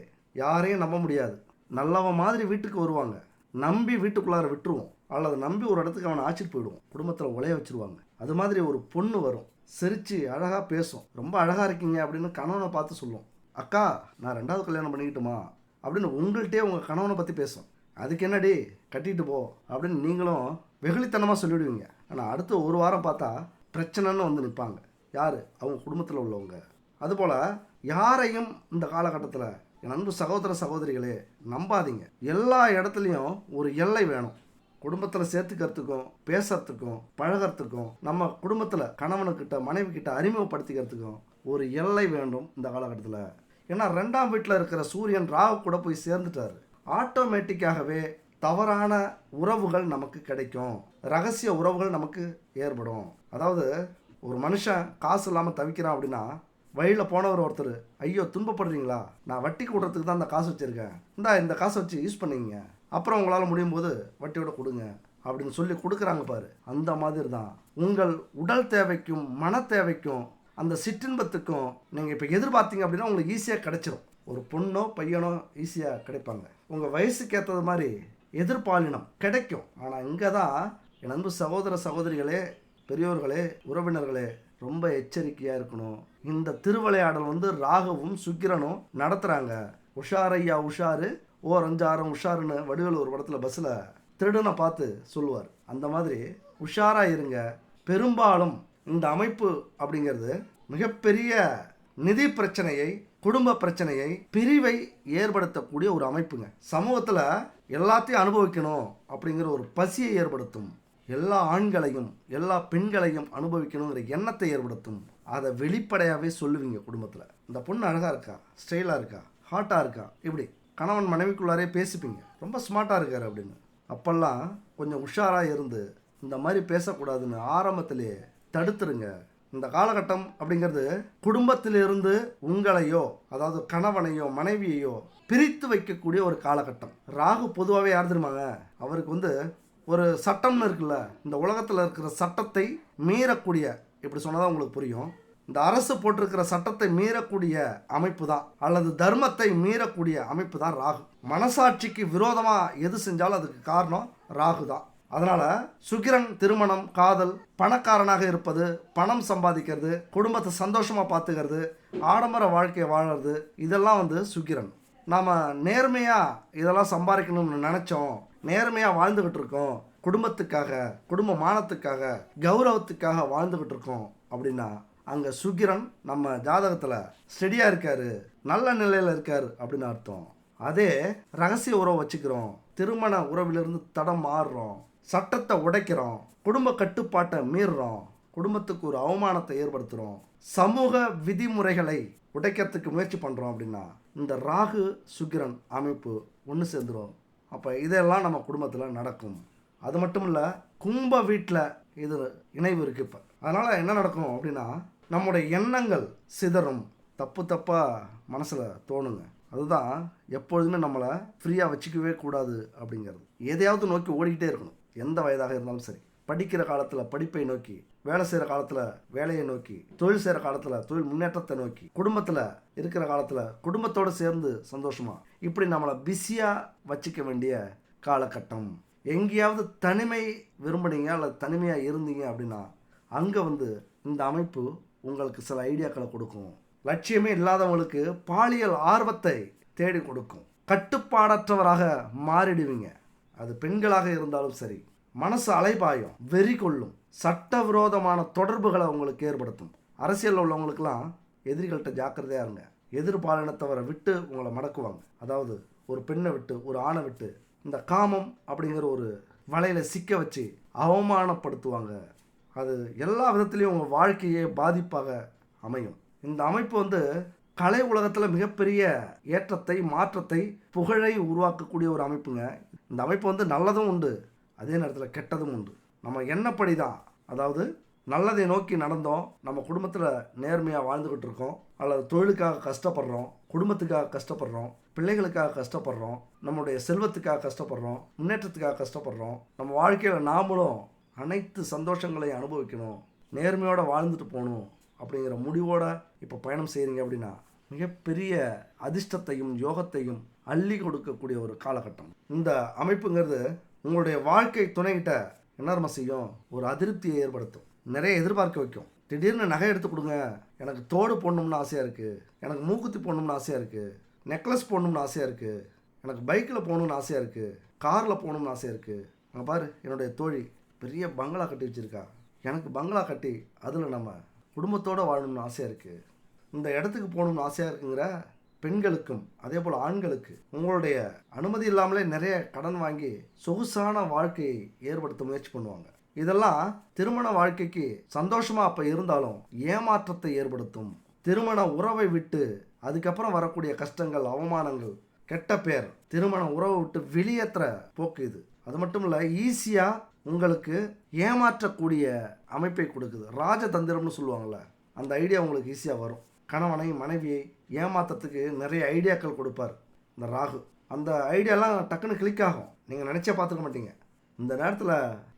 யாரையும் நம்ப முடியாது. நல்லவன் மாதிரி வீட்டுக்கு வருவாங்க, நம்பி வீட்டுக்குள்ளார விட்டுருவோம், அல்லது நம்பி ஒரு இடத்துக்கு அவனை ஆச்சிட்டு போயிடுவோம், குடும்பத்தில் உலைய வச்சுருவாங்க. அது மாதிரி ஒரு பொண்ணு வரும், சிரித்து அழகாக பேசும், ரொம்ப அழகாக இருக்கீங்க அப்படின்னு கணவனை பார்த்து சொல்லுவோம், அக்கா நான் 2வது கல்யாணம் பண்ணிக்கிட்டுமா அப்படின்னு உங்கள்கிட்டே உங்கள் கணவனை பற்றி பேசும். அதுக்கு என்னடி கட்டிட்டு போ அப்படின்னு நீங்களும் வெகுளித்தனமாக சொல்லிவிடுவீங்க. ஆனால் அடுத்த ஒரு வாரம் பார்த்தா பிரச்சனைன்னு வந்து நிற்பாங்க. யார்? அவங்க குடும்பத்தில் உள்ளவங்க. அதுபோல் யாரையும் இந்த காலகட்டத்தில் என் அன்பு சகோதர சகோதரிகளே நம்பாதீங்க. எல்லா இடத்துலையும் ஒரு எல்லை வேணும். குடும்பத்தில் சேர்த்துக்கிறதுக்கும், பேசுறதுக்கும், பழகிறதுக்கும், நம்ம குடும்பத்தில் கணவனுக்கிட்ட மனைவிக்கிட்ட அறிமுகப்படுத்திக்கிறதுக்கும் ஒரு எல்லை வேண்டும் இந்த காலகட்டத்தில். ஏன்னா 2ஆம் வீட்டில் இருக்கிற சூரியன் ராகு கூட போய் சேர்ந்துட்டார். ஆட்டோமேட்டிக்காகவே தவறான உறவுகள் நமக்கு கிடைக்கும், ரகசிய உறவுகள் நமக்கு ஏற்படும். அதாவது ஒரு மனுஷன் காசு இல்லாமல் தவிக்கிறான் அப்படின்னா வழியில் போனவர் ஒருத்தர், ஐயோ துன்பப்படுறீங்களா, நான் வட்டிக்கு விடுறதுக்கு தான் இந்த காசு வச்சுருக்கேன், இந்த காசை வச்சு யூஸ் பண்ணிங்க, அப்புறம் உங்களால் முடியும் போது வட்டியோட கொடுங்க அப்படின்னு சொல்லி கொடுக்குறாங்க பாரு. அந்த மாதிரி தான் உங்கள் உடல் தேவைக்கும் மன தேவைக்கும் அந்த சிற்றின்பத்துக்கும் நீங்கள் இப்போ எதிர்பார்த்தீங்க அப்படின்னா உங்களுக்கு ஈஸியாக கிடைச்சிரும். ஒரு பொண்ணோ பையனோ ஈஸியாக கிடைப்பாங்க. உங்கள் வயசுக்கு ஏற்றது மாதிரி எதிர்பாலினம் கிடைக்கும். ஆனால் இங்கே தான் என் அன்பு சகோதர சகோதரிகளே, பெரியோர்களே, உறவினர்களே ரொம்ப எச்சரிக்கையாக இருக்கணும். இந்த திருவிளையாடல் வந்து ராகுவும் சுக்கிரனும் நடத்துகிறாங்க. உஷாரையா உஷாரு, ஓர் 5 6 உஷாருன்னு வடிவேலு ஒரு படத்தில் பஸ்ஸில் திருடனை பார்த்து சொல்லுவார். அந்த மாதிரி உஷாராக இருங்க. பெரும்பாலும் இந்த அமைப்பு அப்படிங்கிறது மிகப்பெரிய நிதி பிரச்சனையை, குடும்ப பிரச்சனையை, பிரிவை ஏற்படுத்தக்கூடிய ஒரு அமைப்புங்க. சமூகத்தில் எல்லாத்தையும் அனுபவிக்கணும் அப்படிங்கிற ஒரு பசியை ஏற்படுத்தும். எல்லா ஆண்களையும் எல்லா பெண்களையும் அனுபவிக்கணுங்கிற எண்ணத்தை ஏற்படுத்தும். அதை வெளிப்படையாகவே சொல்லுவீங்க குடும்பத்தில். இந்த பொண்ணு அழகாக இருக்கா, ஸ்டைலாக இருக்கா, ஹாட்டாக இருக்கா, இப்படி கணவன் மனைவிக்குள்ளாரே பேசிப்பீங்க. ரொம்ப ஸ்மார்ட்டாக இருக்கார் அப்படின்னு. அப்போல்லாம் கொஞ்சம் உஷாராக இருந்து இந்த மாதிரி பேசக்கூடாதுன்னு ஆரம்பத்திலேயே தடுத்துருங்க. இந்த காலகட்டம் அப்படிங்கிறது குடும்பத்திலிருந்து உங்களையோ, அதாவது கணவனையோ மனைவியையோ பிரித்து வைக்கக்கூடிய ஒரு காலகட்டம். ராகு பொதுவாகவே யார் தெரியுமாங்க? அவருக்கு ஒரு சட்டம்னு இருக்குல்ல, இந்த உலகத்தில் இருக்கிற சட்டத்தை மீறக்கூடிய, இப்படி சொன்னதான் உங்களுக்கு புரியும். இந்த அரசு போட்டிருக்கிற சட்டத்தை மீறக்கூடிய அமைப்பு தான், அல்லது தர்மத்தை மீறக்கூடிய அமைப்பு தான் ராகு. மனசாட்சிக்கு விரோதமாக எது செஞ்சாலும் அதுக்கு காரணம் ராகு தான். அதனால் சுக்கிரன் திருமணம், காதல், பணக்காரனாக இருப்பது, பணம் சம்பாதிக்கிறது, குடும்பத்தை சந்தோஷமாக பார்த்துக்கிறது, ஆடம்பர வாழ்க்கையை வாழறது, இதெல்லாம் சுக்கிரன். நாம் நேர்மையாக இதெல்லாம் சம்பாதிக்கணும்னு நினச்சோம், நேர்மையாக வாழ்ந்துக்கிட்டு இருக்கோம், குடும்பத்துக்காக, குடும்ப மானத்துக்காக, கௌரவத்துக்காக வாழ்ந்துக்கிட்டு இருக்கோம் அப்படின்னா அங்கே சுக்கிரன் நம்ம ஜாதகத்தில் ஸ்டெடியாக இருக்கார், நல்ல நிலையில் இருக்கார் அப்படின்னு அர்த்தம். அதே ரகசிய உறவு வச்சுக்கிறோம், திருமண உறவிலிருந்து தடம் மாறுறோம், சட்டத்தை உடைக்கிறோம், குடும்ப கட்டுப்பாட்டை மீறுறோம், குடும்பத்துக்கு ஒரு அவமானத்தை ஏற்படுத்துகிறோம், சமூக விதிமுறைகளை உடைக்கிறதுக்கு முயற்சி பண்ணுறோம் அப்படின்னா இந்த ராகு சுக்கிரன் அமைப்பு ஒன்று சேர்ந்துடும். அப்போ இதெல்லாம் நம்ம குடும்பத்தில் நடக்கும். அது மட்டும் இல்லை, கும்ப வீட்டில் இது இணைவு இருக்குது. இப்போ அதனால் என்ன நடக்கும் அப்படின்னா நம்முடைய எண்ணங்கள் சிதறும், தப்பாக மனசில் தோணுங்க. அதுதான் எப்பொழுதுமே நம்மளை ஃப்ரீயாக வச்சுக்கவே கூடாது அப்படிங்கிறது. எதையாவது நோக்கி ஓடிக்கிட்டே இருக்கணும். எந்த வயதாக இருந்தாலும் சரி, படிக்கிற காலத்தில் படிப்பை நோக்கி, வேலை செய்கிற காலத்தில் வேலையை நோக்கி, தொழில் செய்கிற காலத்தில் தொழில் முன்னேற்றத்தை நோக்கி, குடும்பத்தில் இருக்கிற காலத்தில் குடும்பத்தோடு சேர்ந்து சந்தோஷமாக, இப்படி நம்மளை பிஸியாக வச்சுக்க வேண்டிய காலகட்டம். எங்கேயாவது தனிமை விரும்புனீங்க அல்லது தனிமையாக இருந்தீங்க அப்படின்னா அங்கே இந்த அமைப்பு உங்களுக்கு சில ஐடியாக்களை கொடுக்கும். லட்சியமே இல்லாதவங்களுக்கு பாலியல் ஆர்வத்தை தேடி கொடுக்கும். கட்டுப்பாடற்றவராக மாறிடுவீங்க. அது பெண்களாக இருந்தாலும் சரி. மனசு அலைபாயும், வெறி கொள்ளும், சட்டவிரோதமான தொடர்புகளை உங்களுக்கு ஏற்படுத்தும். அரசியலில் உள்ளவங்களுக்கெல்லாம் எதிரிகள்கிட்ட ஜாக்கிரதையாக இருங்க. எதிர்பாலினத்தவரை விட்டு உங்களை மடக்குவாங்க. அதாவது ஒரு பெண்ணை விட்டு, ஒரு ஆணை விட்டு இந்த காமம் அப்படிங்கிற ஒரு வலையில் சிக்க வச்சு அவமானப்படுத்துவாங்க. அது எல்லா விதத்துலேயும் உங்கள் வாழ்க்கையே பாதிப்பாக அமையும். இந்த அமைப்பு கலை உலகத்தில் மிகப்பெரிய ஏற்றத்தை, மாற்றத்தை, புகழை உருவாக்கக்கூடிய ஒரு அமைப்புங்க. இந்த அமைப்பு நல்லதும் உண்டு, அதே நேரத்தில் கெட்டதும் உண்டு. நம்ம எண்ணப்படி தான். அதாவது நல்லதை நோக்கி நடந்தோம், நம்ம குடும்பத்தில் நேர்மையாக வாழ்ந்துக்கிட்டு இருக்கோம், அல்லது தொழிலுக்காக கஷ்டப்படுறோம், குடும்பத்துக்காக கஷ்டப்படுறோம், பிள்ளைகளுக்காக கஷ்டப்படுறோம், நம்மளுடைய செல்வத்துக்காக கஷ்டப்படுறோம், முன்னேற்றத்துக்காக கஷ்டப்படுறோம். நம்ம வாழ்க்கையில் நாமளும் அனைத்து சந்தோஷங்களையும் அனுபவிக்கணும், நேர்மையோடு வாழ்ந்துட்டு போகணும் அப்படிங்கிற முடிவோடு இப்போ பயணம் செய்கிறீங்க அப்படின்னா மிகப்பெரிய அதிர்ஷ்டத்தையும் யோகத்தையும் அள்ளி கொடுக்கக்கூடிய ஒரு காலகட்டம். இந்த அமைப்புங்கிறது உங்களுடைய வாழ்க்கை துணைகிட்ட என்ன செய்யும்? ஒரு அதிருப்தியை ஏற்படுத்தும், நிறைய எதிர்பார்க்க வைக்கும். திடீர்னு நகை எடுத்து கொடுங்க, எனக்கு தோடு போடணும்னு ஆசையாக இருக்குது, எனக்கு மூக்குத்தி போடணும்னு ஆசையாக இருக்குது, நெக்லஸ் போடணும்னு ஆசையாக இருக்குது, எனக்கு பைக்கில் போகணுன்னு ஆசையாக இருக்குது, காரில் போகணும்னு ஆசையாக இருக்குது. அங்கே பாரு, என்னுடைய தோழி பெரிய பங்களா கட்டி வச்சுருக்கா, எனக்கு பங்களா கட்டி அதில் நம்ம குடும்பத்தோடு வாழணும்னு ஆசையாக இருக்குது, இந்த இடத்துக்கு போகணும்னு ஆசையாக இருக்குங்கிற பெண்களுக்கும் அதே போல் ஆண்களுக்கு உங்களுடைய அனுமதி இல்லாமலே நிறைய கடன் வாங்கி சொகுசான வாழ்க்கையை ஏற்படுத்த முயற்சி பண்ணுவாங்க. இதெல்லாம் திருமண வாழ்க்கைக்கு சந்தோஷமாக அப்போ இருந்தாலும் ஏமாற்றத்தை ஏற்படுத்தும். திருமண உறவை விட்டு அதுக்கப்புறம் வரக்கூடிய கஷ்டங்கள், அவமானங்கள், கெட்ட பேர், திருமண உறவை விட்டு வெளியேற்ற போக்கு இது. அது மட்டும் இல்லை, ஈஸியாக உங்களுக்கு ஏமாற்றக்கூடிய அமைப்பை கொடுக்குது. ராஜதந்திரம்னு சொல்லுவாங்கள்ல, அந்த ஐடியா உங்களுக்கு ஈஸியாக வரும். கணவனை மனைவியை ஏமாற்றத்துக்கு நிறைய ஐடியாக்கள் கொடுப்பார் இந்த ராகு. அந்த ஐடியாலாம் டக்குன்னு கிளிக் ஆகும், நீங்கள் நினச்சே பார்த்துக்க மாட்டீங்க. இந்த நேரத்தில்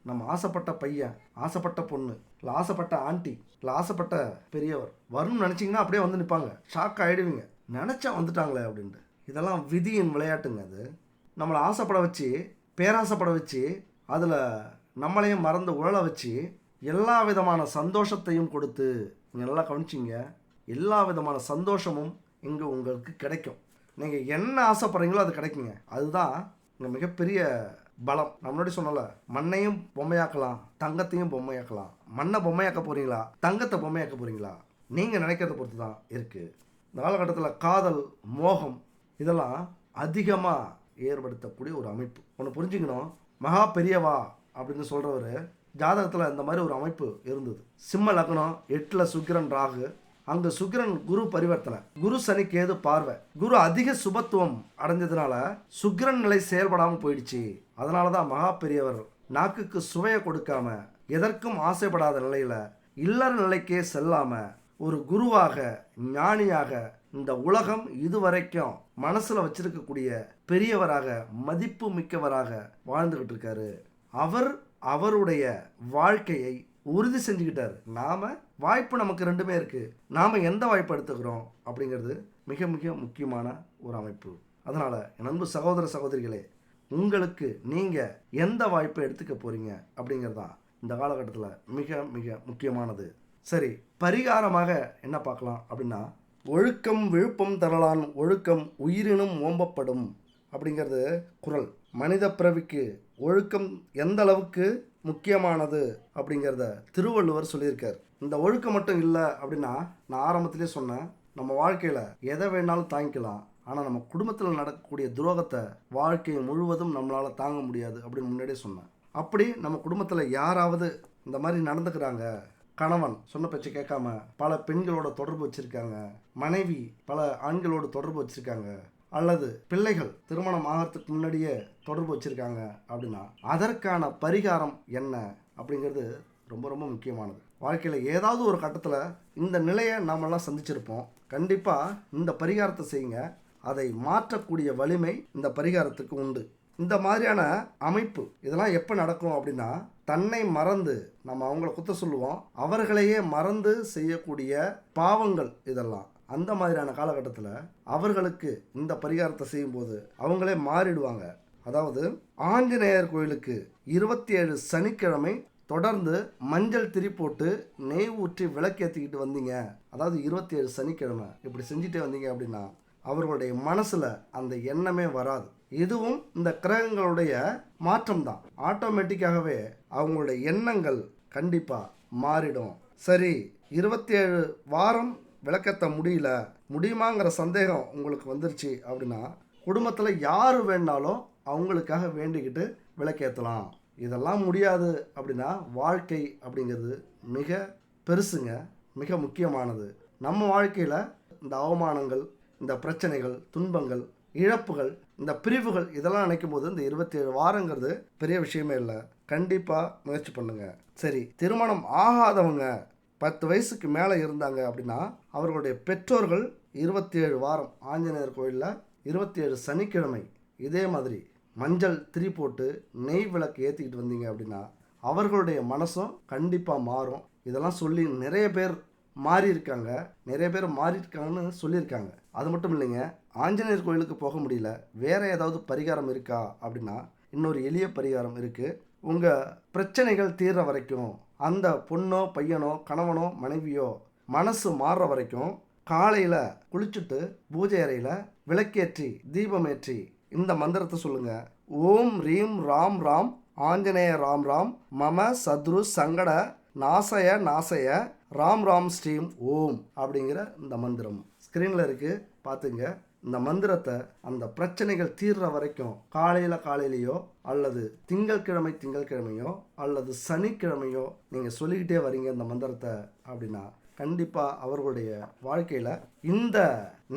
நம்ம ஆசைப்பட்ட பையன், ஆசைப்பட்ட பொண்ணு, இல்லை ஆசைப்பட்ட ஆண்டி, இல்லை ஆசைப்பட்ட பெரியவர் வரணும்னு நினச்சிங்கன்னா அப்படியே நிற்பாங்க. ஷாக் ஆகிடுவீங்க, நினச்சா வந்துட்டாங்களே அப்படின்ட்டு. இதெல்லாம் விதியின் விளையாட்டுங்க. அது நம்மளை ஆசைப்பட வச்சு, பேராசைப்பட வச்சு, அதில் நம்மளையும் மறந்து உழல வச்சு எல்லா விதமான சந்தோஷத்தையும் கொடுத்து, நீங்கள் நல்லா கவனிச்சிங்க, எல்லா விதமான சந்தோஷமும் இங்கே உங்களுக்கு கிடைக்கும். நீங்கள் என்ன ஆசைப்படுறீங்களோ அது கிடைக்குங்க. அதுதான் இங்கே மிகப்பெரிய பலம். நான் முன்னாடி சொன்னல, மண்ணையும் பொம்மையாக்கலாம், தங்கத்தையும் பொம்மையாக்கலாம். மண்ணை பொம்மையாக்க போறீங்களா, தங்கத்தை பொம்மையாக்க போறீங்களா, நீங்கள் நினைக்கிறத பொறுத்து தான் இருக்குது. இந்த காலகட்டத்தில் காதல், மோகம் இதெல்லாம் அதிகமாக ஏற்படுத்தக்கூடிய ஒரு அமைப்பு. ஒன்று புரிஞ்சுக்கணும், மகா பெரியவா அப்படின்னு சொல்கிறவர் ஜாதகத்தில் இந்த மாதிரி ஒரு அமைப்பு இருந்தது. சிம்ம லக்னம், 8ல் சுக்கிரன் ராகு, அங்கே சுக்கிரன் குரு பரிவர்த்தனை, குரு சனி கேது பார்வை, குரு அதிக சுபத்துவம் அடைஞ்சதுனால சுக்கிரன் நிலை செயல்படாமல் போயிடுச்சு. அதனால தான் மகா பெரியவர் நாக்குக்கு சுவையை கொடுக்காம, எதற்கும் ஆசைப்படாத நிலையில் இல்லற நிலைக்கே செல்லாம ஒரு குருவாக, ஞானியாக இந்த உலகம் இதுவரைக்கும் மனசுல வச்சிருக்கக்கூடிய பெரியவராக, மதிப்பு மிக்கவராக வாழ்ந்துகிட்டு இருக்காரு. அவருடைய வாழ்க்கையை உறுதி செஞ்சுக்கிட்டாரு. நாம வாய்ப்பு நமக்கு ரெண்டுமே இருக்கு, நாம எந்த வாய்ப்பு எடுத்துக்கிறோம் அப்படிங்கிறது மிக மிக முக்கியமான ஒரு அமைப்பு. அதனால என் அன்பு சகோதர சகோதரிகளே, உங்களுக்கு நீங்க எந்த வாய்ப்பை எடுத்துக்க போறீங்க அப்படிங்கிறது தான் இந்த காலகட்டத்தில் மிக மிக முக்கியமானது. சரி, பரிகாரமாக என்ன பார்க்கலாம் அப்படின்னா, ஒழுக்கம் விழுப்பம் தரலான், ஒழுக்கம் உயிரினும் ஓம்பப்படும் அப்படிங்கிறது குறள். மனித பிறவிக்கு ஒழுக்கம் எந்த அளவுக்கு முக்கியமானது அப்படிங்கிறத திருவள்ளுவர் சொல்லியிருக்கார். இந்த ஒழுக்கம் மட்டும் இல்லை அப்படின்னா, நான் ஆரம்பத்திலே சொன்னேன், நம்ம வாழ்க்கையில் எதை வேணாலும் தாங்கிக்கலாம், ஆனால் நம்ம குடும்பத்தில் நடக்கக்கூடிய துரோகத்தை வாழ்க்கை முழுவதும் நம்மளால் தாங்க முடியாது அப்படின்னு முன்னாடியே சொன்னேன். அப்படி நம்ம குடும்பத்தில் யாராவது இந்த மாதிரி நடந்துக்கிறாங்க, கணவன் சொன்ன பேச்சு கேட்காம பல பெண்களோட தொடர்பு வச்சுருக்காங்க, மனைவி பல ஆண்களோட தொடர்பு வச்சுருக்காங்க, அல்லது பிள்ளைகள் திருமணம் ஆகிறதுக்கு முன்னாடியே தொடர்பு வச்சுருக்காங்க அப்படின்னா அதற்கான பரிகாரம் என்ன அப்படிங்கிறது ரொம்ப ரொம்ப முக்கியமானது. வாழ்க்கையில் ஏதாவது ஒரு கட்டத்தில் இந்த நிலையை நாமெல்லாம் சந்திச்சிருப்போம். கண்டிப்பாக இந்த பரிகாரத்தை செய்யுங்க. அதை மாற்றக்கூடிய வலிமை இந்த பரிகாரத்துக்கு உண்டு. இந்த மாதிரியான அமைப்பு இதெல்லாம் எப்போ நடக்கும் அப்படின்னா, தன்னை மறந்து நம்ம அவங்கள குத்த சொல்லுவோம், அவர்களையே மறந்து செய்யக்கூடிய பாவங்கள் இதெல்லாம். அந்த மாதிரியான காலகட்டத்தில் அவர்களுக்கு இந்த பரிகாரத்தை செய்யும்போது அவங்களே மாறிடுவாங்க. அதாவது ஆஞ்சநேயர் கோயிலுக்கு 27 சனிக்கிழமை தொடர்ந்து மஞ்சள் திரி போட்டு நெய் ஊற்றி விளக்கேற்றிக்கிட்டு வந்தீங்க, அதாவது 27 சனிக்கிழமை இப்படி செஞ்சுட்டே வந்தீங்க அப்படின்னா அவர்களுடைய மனசில் அந்த எண்ணமே வராது. இதுவும் இந்த கிரகங்களுடைய மாற்றம் தான். ஆட்டோமேட்டிக்காகவே அவங்களுடைய எண்ணங்கள் கண்டிப்பாக மாறிடும். சரி, 27 வாரம் விளக்கத்த முடியுமாங்கிற சந்தேகம் உங்களுக்கு வந்துருச்சு அப்படின்னா, குடும்பத்தில் யார் வேணாலும் அவங்களுக்காக வேண்டிக்கிட்டு விளக்கேற்றலாம். இதெல்லாம் முடியாது அப்படின்னா வாழ்க்கை அப்படிங்கிறது மிக பெருசுங்க, மிக முக்கியமானது. நம்ம வாழ்க்கையில் இந்த அவமானங்கள், இந்த பிரச்சனைகள், துன்பங்கள், இழப்புகள், இந்த பிரிவுகள் இதெல்லாம் நினைக்கும் போது இந்த 27 வாரங்கிறது பெரிய விஷயமே இல்லை. கண்டிப்பாக முயற்சி பண்ணுங்க. சரி, திருமணம் ஆகாதவங்க 10 வயசுக்கு மேலே இருந்தாங்க அப்படின்னா அவர்களுடைய பெற்றோர்கள் 27 வாரம் ஆஞ்சநேயர் கோயிலில் 27 சனிக்கிழமை இதே மாதிரி மஞ்சள் திரி போட்டு நெய் விளக்கு ஏற்றிக்கிட்டு வந்தீங்க அப்படின்னா அவர்களுடைய மனசும் கண்டிப்பாக மாறும். இதெல்லாம் சொல்லி நிறைய பேர் மாறியிருக்காங்கன்னு சொல்லியிருக்காங்க. அது மட்டும் இல்லைங்க, ஆஞ்சநேயர் கோயிலுக்கு போக முடியல, வேறு ஏதாவது பரிகாரம் இருக்கா அப்படின்னா இன்னொரு எளிய பரிகாரம் இருக்குது. உங்கள் பிரச்சனைகள் தீர்ற வரைக்கும், அந்த பொண்ணோ பையனோ கணவனோ மனைவியோ மனசு மாறுற வரைக்கும் காலையில் குளிச்சுட்டு பூஜை அறையில் விளக்கேற்றி தீபமேற்றி இந்த மந்திரத்தை சொல்லுங்கள். ஓம் ரீம் ராம் ராம் ஆஞ்சநேய ராம் ராம் மம சத்ரு சங்கட நாசய நாசய ராம் ராம் ஸ்ரீம் ஓம் அப்படிங்கிற இந்த மந்திரம் ஸ்க்ரீனில் இருக்குது, பார்த்துங்க. இந்த மந்திரத்தை அந்த பிரச்சனைகள் தீர்ற வரைக்கும் காலையிலையோ அல்லது திங்கட்கிழமையோ அல்லது சனிக்கிழமையோ நீங்கள் சொல்லிக்கிட்டே வரீங்க இந்த மந்திரத்தை அப்படின்னா கண்டிப்பாக அவர்களுடைய வாழ்க்கையில் இந்த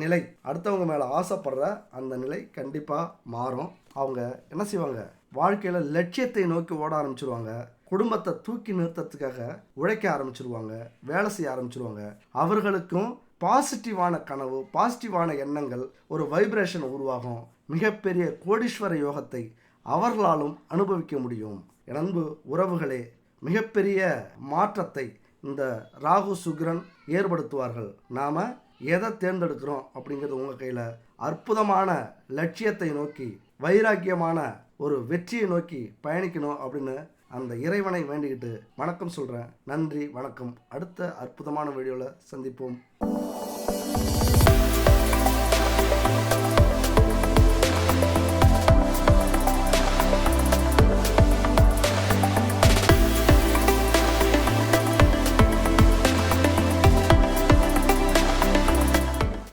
நிலை, அடுத்தவங்க மேலே ஆசைப்படுற அந்த நிலை கண்டிப்பாக மாறும். அவங்க என்ன செய்வாங்க, வாழ்க்கையில் லட்சியத்தை நோக்கி ஓட ஆரம்பிச்சிருவாங்க. குடும்பத்தை தூக்கி நிறுத்தத்துக்காக உழைக்க ஆரம்பிச்சிருவாங்க, வேலை செய்ய ஆரம்பிச்சிருவாங்க. அவர்களுக்கும் பாசிட்டிவான கனவு, பாசிட்டிவான எண்ணங்கள், ஒரு வைப்ரேஷன் உருவாகும். மிகப்பெரிய கோடீஸ்வர யோகத்தை அவர்களாலும் அனுபவிக்க முடியும். அன்பு உறவுகளே, மிகப்பெரிய மாற்றத்தை இந்த ராகு சுக்கிரன் ஏற்படுத்துவார்கள். நாம் எதை தேர்ந்தெடுக்கிறோம் அப்படிங்கிறது உங்கள் கையில். அற்புதமான லட்சியத்தை நோக்கி, வைராக்கியமான ஒரு வெற்றியை நோக்கி பயணிக்கணும் அப்படின்னு அந்த இறைவனை வேண்டிக்கிட்டு வணக்கம் சொல்கிறேன். நன்றி, வணக்கம். அடுத்த அற்புதமான வீடியோவில் சந்திப்போம்.